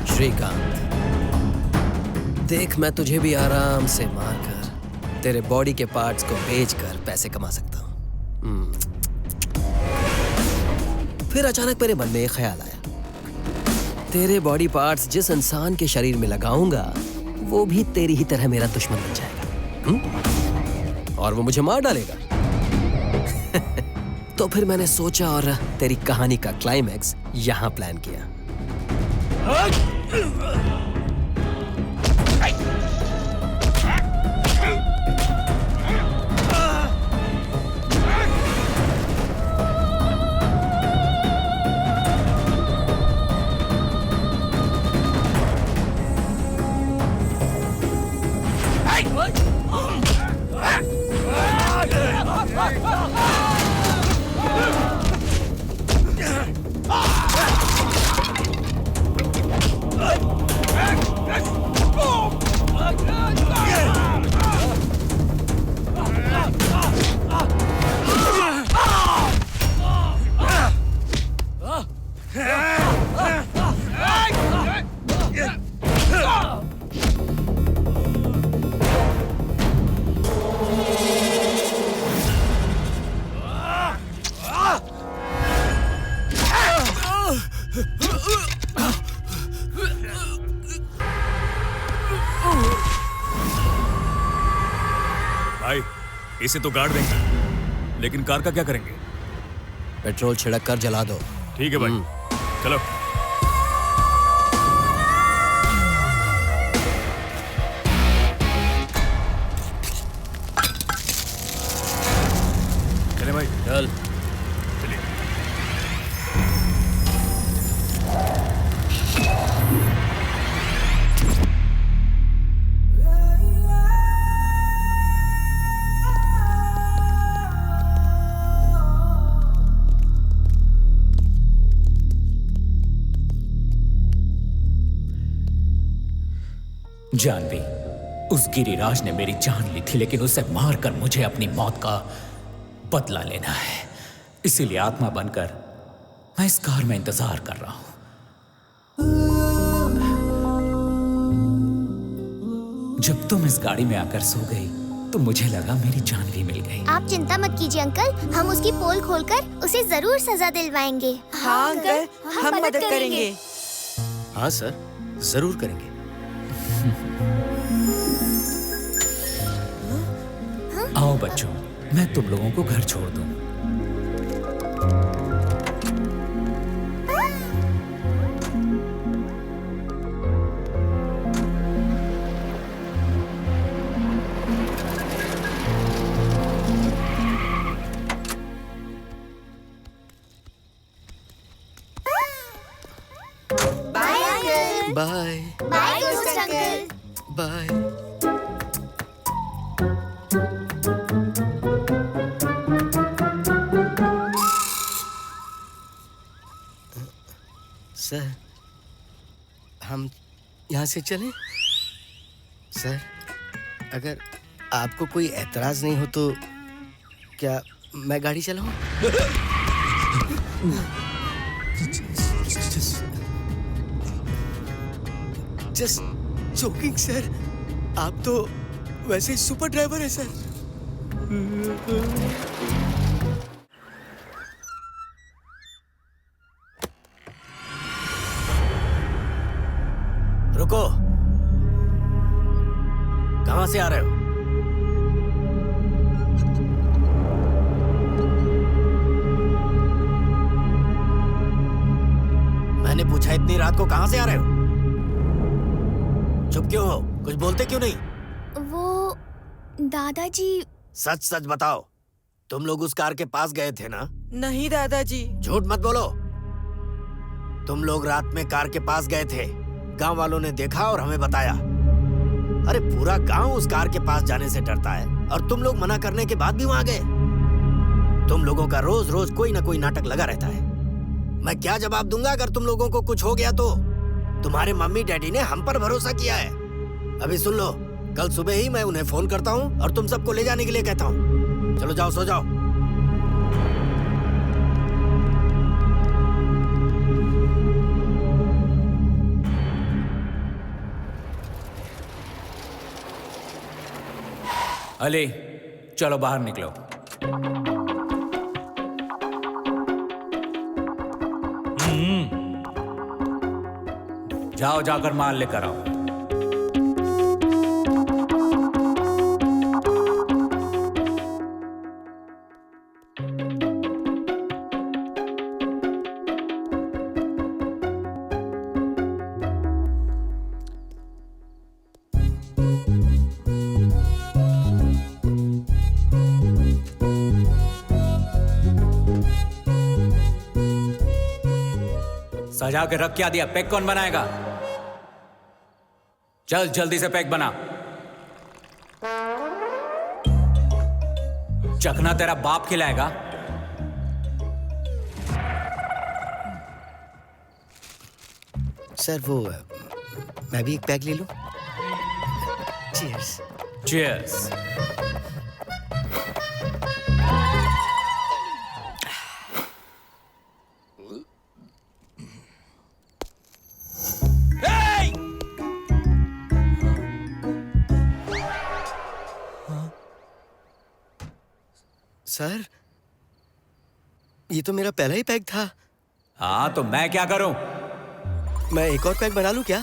श्रीकांत, देख, मैं तुझे भी आराम से मारकर तेरे बॉडी के पार्ट्स को बेचकर पैसे कमा सकता हूँ। फिर अचानक मेरे मन में एक ख्याल आया, तेरे बॉडी पार्ट्स जिस इंसान के शरीर में लगाऊंगा वो भी तेरी ही तरह मेरा दुश्मन बन जाएगा। और वो मुझे मार डालेगा। तो फिर मैंने सोचा और तेरी कहानी का क्लाइमैक्स यहाँ प्लान किया। भाई इसे तो गाड़ देंगे, लेकिन कार का क्या करेंगे? पेट्रोल छिड़क कर जला दो। ठीक है भाई, चलो। चले भाई, चल। चलिए। जानवी, उस गिरिराज ने मेरी जान ली थी, लेकिन उसे मारकर मुझे अपनी मौत का बदला लेना है। इसीलिए आत्मा बनकर मैं इस कार में इंतजार कर रहा हूं। जब तुम इस गाड़ी में आकर सो गई तो मुझे लगा मेरी जान भी मिल गई। आप चिंता मत कीजिए अंकल, हम उसकी पोल खोलकर उसे जरूर सजा दिलवाएंगे। हाँ अंकल, हम मदद करेंगे। हाँ सर, जरूर करेंगे। आओ बच्चों, मैं तुम लोगों को घर छोड़ दूं। बाय बाय दोस्त अंकल। बाय। सर, हम यहाँ से चलें? सर, अगर आपको कोई एतराज नहीं हो तो क्या मैं गाड़ी चलाऊं? जस्ट जोकिंग सर, आप तो वैसे सुपर ड्राइवर है सर। रुको, कहां से आ रहे हो? मैंने पूछा इतनी रात को कहां से आ रहे हो? चुप क्यों हो? कुछ बोलते क्यों नहीं? वो दादाजी। सच सच बताओ, तुम लोग उस कार के पास गए थे ना? नहीं दादाजी। झूठ मत बोलो। तुम लोग रात में कार के पास गए थे, गांव वालों ने देखा और हमें बताया। अरे पूरा गांव उस कार के पास जाने से डरता है और तुम लोग मना करने के बाद भी वहां गए। तुम लोगों का रोज रोज कोई ना कोई नाटक लगा रहता है। मैं क्या जवाब दूंगा अगर तुम लोगों को कुछ हो गया तो? तुम्हारे मम्मी डैडी ने हम पर भरोसा किया है। अभी सुन लो, कल सुबह ही मैं उन्हें फोन करता हूँ और तुम सबको ले जाने के लिए कहता हूँ। चलो जाओ, सो जाओ। अली, चलो बाहर निकलो। जाओ जाकर माल लेकर आओ। सजा के रख क्या दिया? पैक कौन बनाएगा? चल जल्दी से पैक बना। चखना तेरा बाप खिलाएगा। सर वो मैं भी एक पैक ले लूं? चीयर्स। चीयर्स। सर ये तो मेरा पहला ही पैक था। हाँ तो मैं क्या करूं? मैं एक और पैक बना लूं क्या?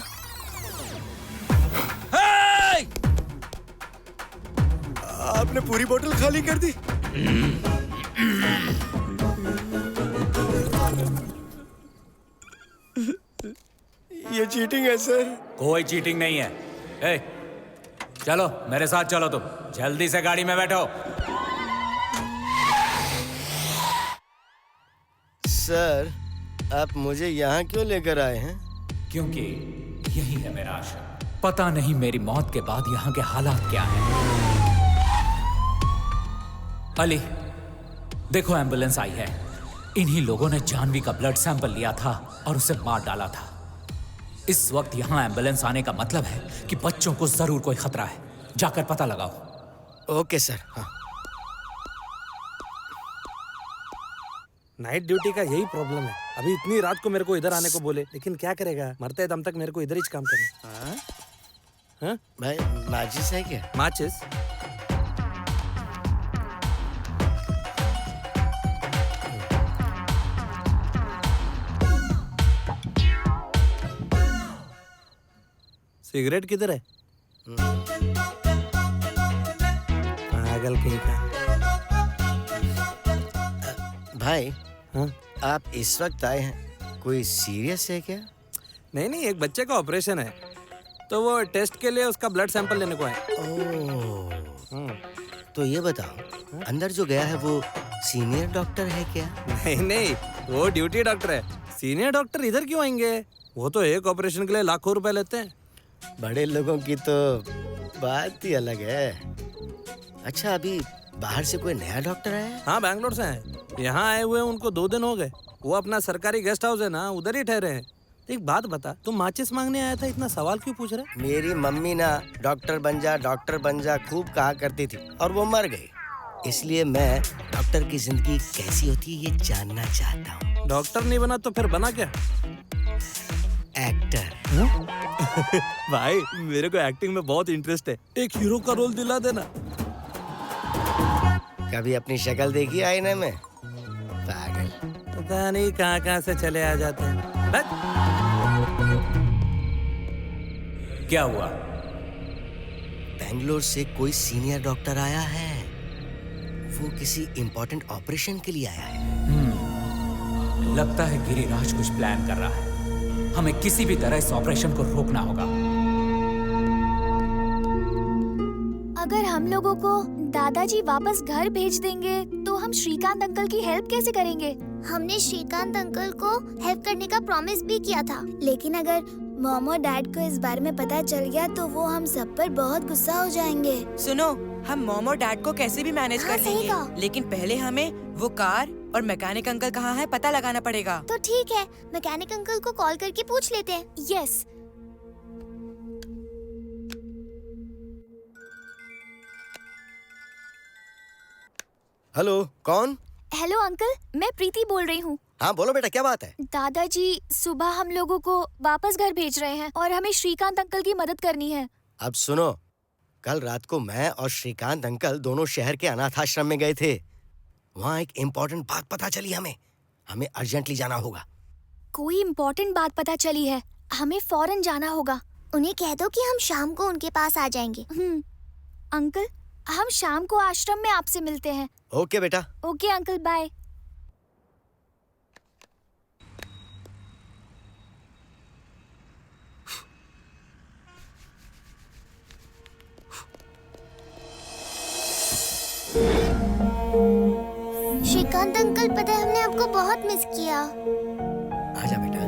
आपने पूरी बोतल खाली कर दी। ये चीटिंग है सर। कोई चीटिंग नहीं है। ए, चलो मेरे साथ चलो, तुम जल्दी से गाड़ी में बैठो। सर आप मुझे यहाँ क्यों लेकर आए हैं? क्योंकि यही है मेरा आश्रम। पता नहीं मेरी मौत के बाद यहाँ के हालात क्या हैं। अली देखो, एम्बुलेंस आई है। इन्हीं लोगों ने जानवी का ब्लड सैंपल लिया था और उसे मार डाला था। इस वक्त यहाँ एम्बुलेंस आने का मतलब है कि बच्चों को जरूर कोई खतरा है। जाकर पता लगाओ। Okay sir. हाँ। नाइट ड्यूटी का यही प्रॉब्लम है। अभी इतनी रात को मेरे को इधर आने को बोले, लेकिन क्या करेगा, मरते दम तक मेरे को इधर ही काम करना। हाँ? भाई माचिस है क्या? माचिस? सिगरेट किधर है? पागल कहीं का। भाई हाँ? आप इस वक्त आए हैं, कोई सीरियस है क्या? नहीं नहीं, एक बच्चे का ऑपरेशन है, तो वो टेस्ट के लिए उसका ब्लड सैंपल लेने को आए। तो ये बताओ, अंदर जो गया है वो सीनियर डॉक्टर है क्या? नहीं नहीं, वो ड्यूटी डॉक्टर है। सीनियर डॉक्टर इधर क्यों आएंगे? वो तो एक ऑपरेशन के लिए लाखों रुपए लेते हैं। बड़े लोगों की तो बात ही अलग है। अच्छा, अभी बाहर से कोई नया डॉक्टर आया? हाँ, बैंगलोर से है। यहाँ आए हुए उनको 2 दिन हो गए। वो अपना सरकारी गेस्ट हाउस है ना, उधर ही ठहरे हैं। एक बात बता, तुम माचिस मांगने आया था, इतना सवाल क्यों पूछ रहे? मेरी मम्मी ना डॉक्टर बन जा खूब कहा करती थी, और वो मर गई। इसलिए मैं डॉक्टर की जिंदगी कैसी होती है ये जानना चाहता हूँ। डॉक्टर नहीं बना तो फिर बना क्या? एक्टर। भाई मेरे को एक्टिंग में बहुत इंटरेस्ट है, एक हीरो का रोल दिला देना। कभी अपनी शक्ल देखी आईने में? पागल। पता नहीं कहाँ से चले आ जाते हैं। क्या हुआ? बेंगलोर से कोई सीनियर डॉक्टर आया है। वो किसी इम्पोर्टेंट ऑपरेशन के लिए आया है। लगता है गिरिराज कुछ प्लान कर रहा है। हमें किसी भी तरह इस ऑपरेशन को रोकना होगा। अगर हम लोगों को दादाजी वापस घर भेज देंगे तो हम श्रीकांत अंकल की हेल्प कैसे करेंगे? हमने श्रीकांत अंकल को हेल्प करने का प्रॉमिस भी किया था। लेकिन अगर मॉम और डैड को इस बारे में पता चल गया तो वो हम सब पर बहुत गुस्सा हो जाएंगे। सुनो, हम मॉम और डैड को कैसे भी मैनेज कर लेंगे, लेकिन पहले हमें वो कार और मैकेनिक अंकल कहाँ है पता लगाना पड़ेगा। तो ठीक है, मैकेनिक अंकल को कॉल करके पूछ लेते हैं। यस। हेलो, कौन? हेलो अंकल, मैं प्रीति बोल रही हूँ। हाँ बोलो बेटा, क्या बात है? दादाजी सुबह हम लोगों को वापस घर भेज रहे हैं और हमें श्रीकांत अंकल की मदद करनी है। अब सुनो, कल रात को मैं और श्रीकांत अंकल दोनों शहर के अनाथ आश्रम में गए थे। वहाँ एक इम्पोर्टेंट बात पता चली हमें अर्जेंटली जाना होगा। कोई इम्पोर्टेंट बात पता चली है? हमें फौरन जाना होगा। उन्हें कह दो कि हम शाम को उनके पास आ जाएंगे। अंकल, हम शाम को आश्रम में आपसे मिलते हैं। ओके बेटा। Okay uncle, bye. Shrikant uncle, पता है हमने आपको बहुत मिस किया। आजा बेटा।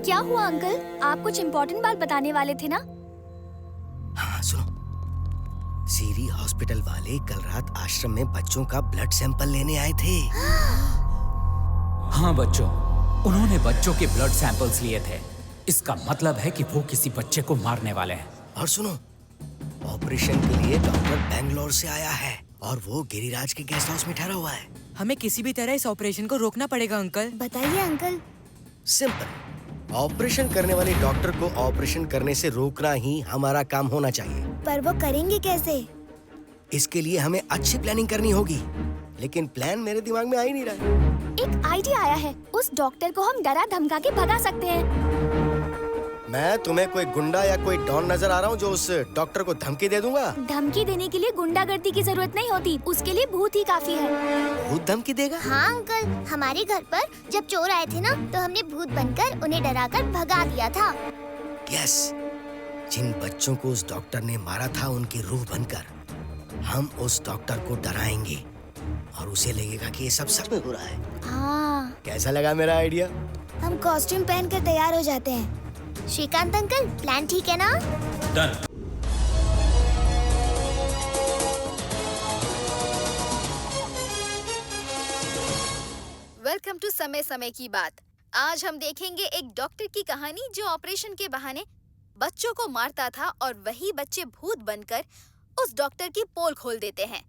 क्या हुआ अंकल? आप कुछ इम्पोर्टेंट बात बताने वाले थे ना? हाँ सुनो, सीरी हॉस्पिटल वाले कल रात आश्रम में बच्चों का ब्लड सैंपल लेने आए थे। हाँ बच्चों, उन्होंने बच्चों के ब्लड सैंपल्स लिए थे। इसका मतलब है कि वो किसी बच्चे को मारने वाले हैं। और सुनो, ऑपरेशन के लिए डॉक्टर बेंगलोर से आया है और वो गिरिराज के गेस्ट हाउस में ठहरा हुआ है। हमें किसी भी तरह इस ऑपरेशन को रोकना पड़ेगा अंकल। बताइए अंकल। सिंपल, ऑपरेशन करने वाले डॉक्टर को ऑपरेशन करने से रोकना ही हमारा काम होना चाहिए। पर वो करेंगे कैसे? इसके लिए हमें अच्छी प्लानिंग करनी होगी, लेकिन प्लान मेरे दिमाग में आ ही नहीं रहा है। एक आइडिया आया है। उस डॉक्टर को हम डरा धमका के भगा सकते हैं। मैं तुम्हें कोई गुंडा या कोई डॉन नजर आ रहा हूँ जो उस डॉक्टर को धमकी दे दूंगा? धमकी देने के लिए गुंडागर्दी की जरूरत नहीं होती, उसके लिए भूत ही काफी है। भूत धमकी देगा? हाँ अंकल, हमारे घर पर जब चोर आए थे ना, तो हमने भूत बनकर उन्हें डराकर भगा दिया था। यस, जिन बच्चों को उस डॉक्टर ने मारा था उनकी रूह बनकर हम उस डॉक्टर को डराएंगे और उसे लगेगा कि ये सब सच में हो रहा है। हाँ। कैसा लगा मेरा आइडिया? हम कॉस्ट्यूम पहनकर तैयार हो जाते हैं। श्रीकांत अंकल, प्लान ठीक है ना? डन। वेलकम टू समय समय की बात। आज हम देखेंगे एक डॉक्टर की कहानी जो ऑपरेशन के बहाने बच्चों को मारता था और वही बच्चे भूत बनकर उस डॉक्टर की पोल खोल देते हैं।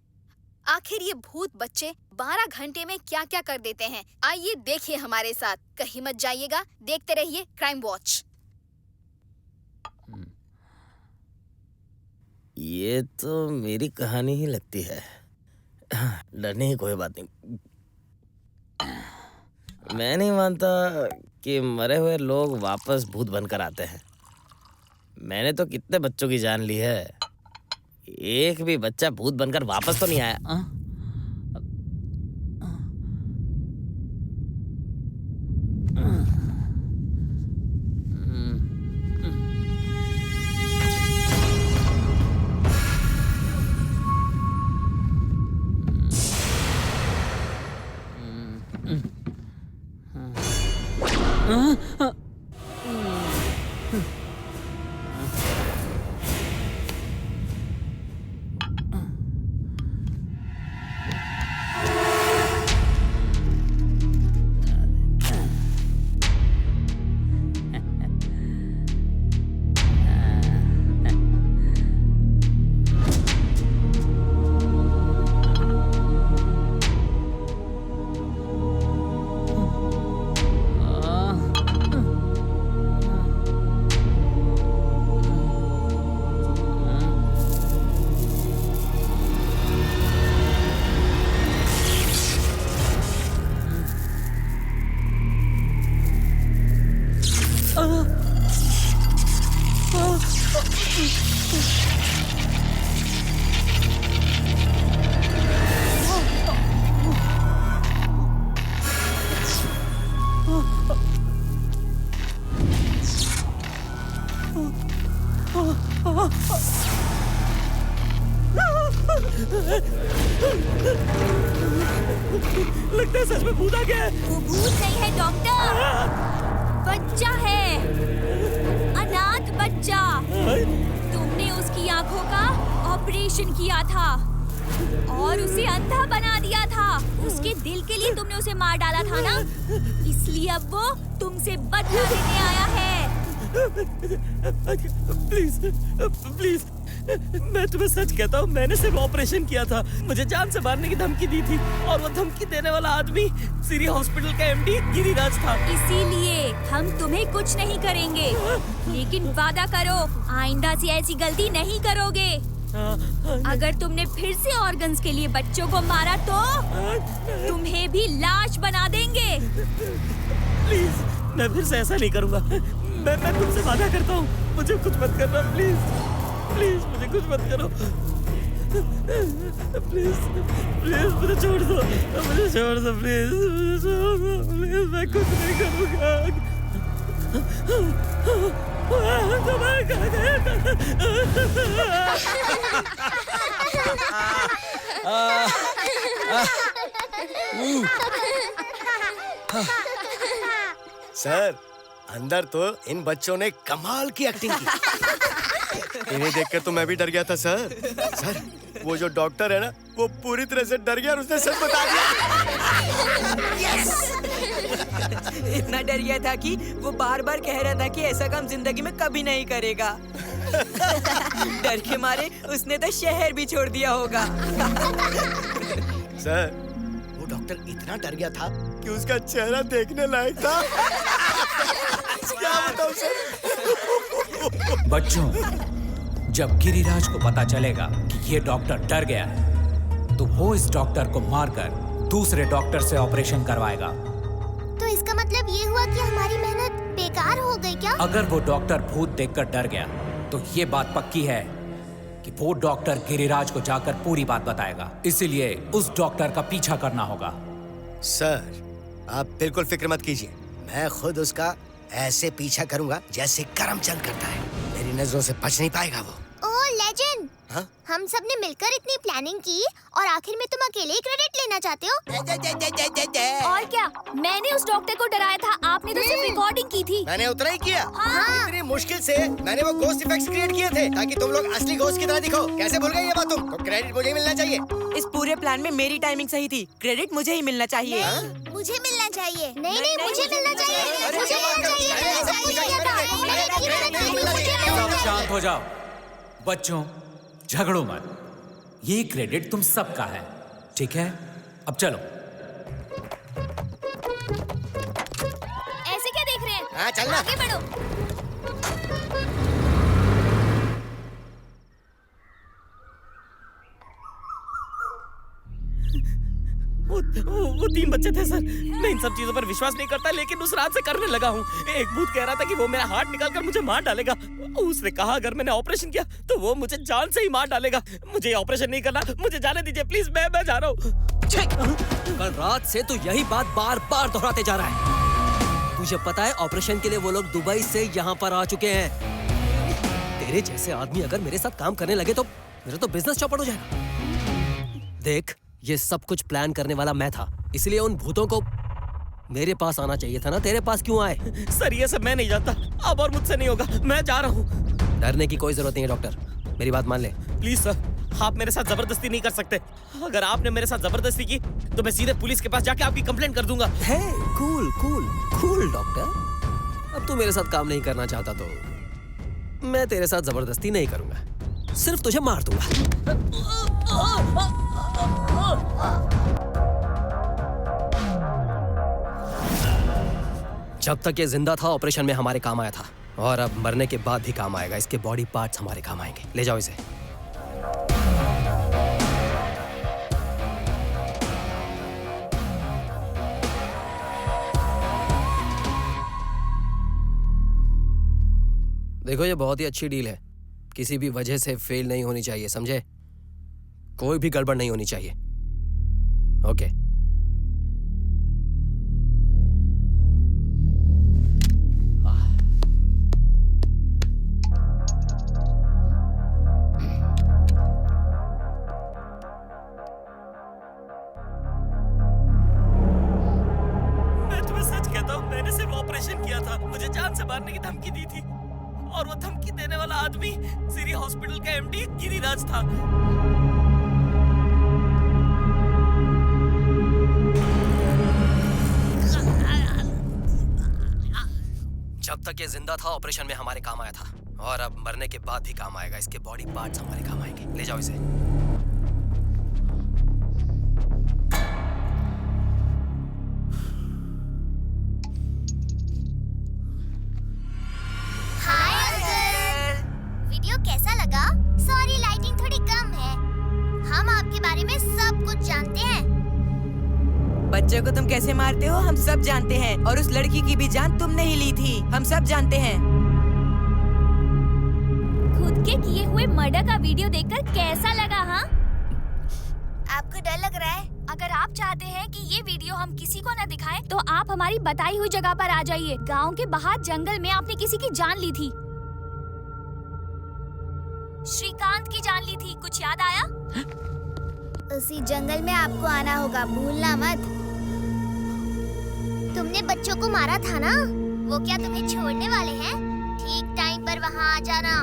आखिर ये भूत बच्चे 12 घंटे में क्या क्या कर देते हैं, आइए देखिए हमारे साथ। कहीं मत जाइएगा, देखते रहिए क्राइम वॉच। ये तो मेरी कहानी ही लगती है। डरने की कोई बात नहीं। मैं नहीं मानता कि मरे हुए लोग वापस भूत बनकर आते हैं। मैंने तो कितने बच्चों की जान ली है, एक भी बच्चा भूत बनकर वापस तो नहीं आया। लगता है सच में भूत आ गया है। वो भूत नहीं है डॉक्टर, बच्चा है, अनाथ बच्चा। तुमने उसकी आंखों का ऑपरेशन किया था और उसे अंधा बना दिया था। उसके दिल के लिए तुमने उसे मार डाला था ना, इसलिए अब वो तुमसे बदला लेने आया है। प्लीज प्लीज, मैं तुम्हें सच कहता हूँ, मैंने सिर्फ ऑपरेशन किया था। मुझे जान से मारने की धमकी दी थी और वो धमकी देने वाला आदमी सीरी हॉस्पिटल का एमडी गिरिराज था। इसीलिए हम तुम्हें कुछ नहीं करेंगे, लेकिन वादा करो आइंदा से ऐसी गलती नहीं करोगे। अगर तुमने फिर से ऑर्गन्स के लिए बच्चों को मारा तो तुम्हें भी लाश बना देंगे। प्लीज मैं फिर से ऐसा नहीं करूंगा। मैं तुमसे वादा करता हूँ, मुझे कुछ मत करना प्लीज, प्लीज मुझे कुछ मत करो, प्लीज प्लीज मुझे छोड़ दो, मुझे छोड़ दो प्लीज, मुझे छोड़ दो प्लीज, मैं कुछ नहीं करूंगा। सर, अंदर तो इन बच्चों ने कमाल की एक्टिंग की। इन्हें देखकर तो मैं भी डर गया था सर। सर, वो जो डॉक्टर है ना, वो पूरी तरह से डर गया और उसने सच बता दिया। यस! इतना डर गया था कि वो बार-बार कह रहा था कि ऐसा काम जिंदगी में कभी नहीं करेगा। डर के मारे उसने तो शहर भी छोड़ दिया होगा। सर, वो डॉक्टर इतना डर गया था कि उसका चेहरा देखने लायक था। क्या बताऊं सर? बच्चों, जब गिरिराज को पता चलेगा कि ये डॉक्टर डर गया है, तो वो इस डॉक्टर को मारकर दूसरे डॉक्टर से ऑपरेशन करवाएगा। तो इसका मतलब ये हुआ कि हमारी मेहनत बेकार हो गई क्या? अगर वो डॉक्टर भूत देखकर डर गया, तो ये बात पक्की है कि वो डॉक्टर गिरिराज को जाकर पूरी बात बताएगा। इसीलिए उस डॉक्टर का पीछा करना होगा। सर, आप बिल्कुल फिक्र मत कीजिए, मैं खुद उसका ऐसे पीछा करूंगा जैसे करमचंद करता है। मेरी नजरों से बच नहीं पाएगा वो। ओह लेजेंड, हाँ? हम सब ने मिलकर इतनी प्लानिंग की और आखिर में तुम अकेले ही क्रेडिट लेना चाहते हो? और क्या, मैंने उस डॉक्टर को डराया था, आपने तो सिर्फ रिकॉर्डिंग की थी। मैंने उतना ही किया। हाँ। इतनी मुश्किल से मैंने वो घोस्ट इफेक्ट्स क्रिएट किए थे ताकि तुम लोग असली घोस्ट की तरह दिखो। कैसे भूल गए ये बात तुम? तो क्रेडिट मुझे ही मिलना चाहिए। इस पूरे प्लान में मेरी टाइमिंग सही थी, क्रेडिट मुझे ही मिलना चाहिए। मुझे मिलना चाहिए। नहीं, मुझे मिलना चाहिए। सब शांत हो जाओ। बच्चों, झगड़ो मत। ये क्रेडिट तुम सबका है, ठीक है? अब चलो। ऐसे क्या देख रहे हैं? हाँ, चलना। आगे बढ़ो। वो 3 बच्चे थे सर। मैं इन सब चीजों पर विश्वास नहीं करता, लेकिन उस रात से करने लगा हूँ। एक भूत कह रहा था कि वो मेरा हार्ट निकालकर मुझे मार डालेगा। उसने कहा अगर मैंने ऑपरेशन किया तो वो मुझे जान से ही मार डालेगा। मुझे ऑपरेशन नहीं करना, मुझे जाने दीजिए प्लीज, मैं जा रहा हूँ। कल रात से तू यही बात बार बार दोहराते जा रहा है। तुझे पता है ऑपरेशन के लिए वो लोग दुबई से यहाँ पर आ चुके हैं। तेरे जैसे आदमी अगर मेरे साथ काम करने लगे तो मेरा तो बिजनेस चौपट हो जाएगा। देख, ये सब कुछ प्लान करने वाला मैं था, इसलिए उन भूतों को मेरे पास आना चाहिए था ना। तेरे पास क्यों आए? सर, ये सब मैं नहीं जानता, अब और मुझसे नहीं होगा, मैं जा रहा हूँ। डरने की कोई जरूरत नहीं है डॉक्टर, मेरी बात मान ले। प्लीज सर, आप मेरे साथ जबरदस्ती नहीं कर सकते। अगर आपने मेरे साथ जबरदस्ती की तो मैं सीधे पुलिस के पास जाके आपकी कंप्लेंट कर दूंगा। हे, कूल कूल कूल डॉक्टर। अब तू मेरे साथ काम नहीं करना चाहता तो मैं तेरे साथ जबरदस्ती नहीं करूंगा, सिर्फ तुझे मार दूंगा। जब तक ये जिंदा था ऑपरेशन में हमारे काम आया था, और अब मरने के बाद भी काम आएगा। इसके बॉडी पार्ट्स हमारे काम आएंगे। ले जाओ इसे। देखो, ये बहुत ही अच्छी डील है, किसी भी वजह से फेल नहीं होनी चाहिए, समझे? कोई भी गड़बड़ नहीं होनी चाहिए। ओके। मैं तुम्हें सच कहता हूँ, मैंने सिर्फ ऑपरेशन किया था। मुझे जान से मारने की धमकी दी थी, और वो धमकी देने वाला आदमी सिरी हॉस्पिटल का एमडी गिरिराज था। जब तक ये जिंदा था ऑपरेशन में हमारे काम आया था, और अब मरने के बाद भी काम आएगा। इसके बॉडी पार्ट्स हमारे काम आएंगे। ले जाओ इसे। वीडियो कैसा लगा? सॉरी, लाइटिंग थोड़ी कम है। हम आपके बारे में सब कुछ जानते हैं। बच्चों को तुम कैसे मारते हो हम सब जानते हैं, और उस लड़की की भी जान तुमने ही ली थी, हम सब जानते हैं। खुद के किए हुए मर्डर का वीडियो देखकर कैसा लगा? हाँ, आपको डर लग रहा है? अगर आप चाहते हैं कि ये वीडियो हम किसी को न दिखाएं, तो आप हमारी बताई हुई जगह पर आ जाइए। गांव के बाहर जंगल में आपने किसी की जान ली थी, श्रीकांत की जान ली थी, कुछ याद आया? उसी जंगल में आपको आना होगा, भूलना मत। तुमने बच्चों को मारा था ना, वो क्या तुम्हें छोड़ने वाले हैं? ठीक टाइम पर वहाँ आ जाना।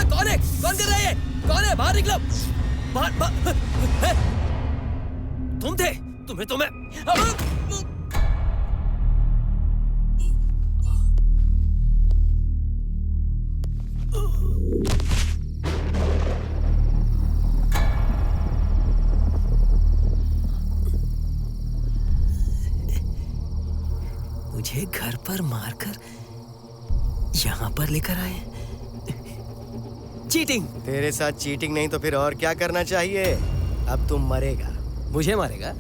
कौन है? कौन कर रहा है? कौन है? बाहर निकलो! बाहर! तुम थे? तुम्हें मुझे घर पर मारकर यहाँ पर लेकर आए। चीटिंग! तेरे साथ चीटिंग नहीं तो फिर और क्या करना चाहिए? अब तुम मरेगा। मुझे मारेगा?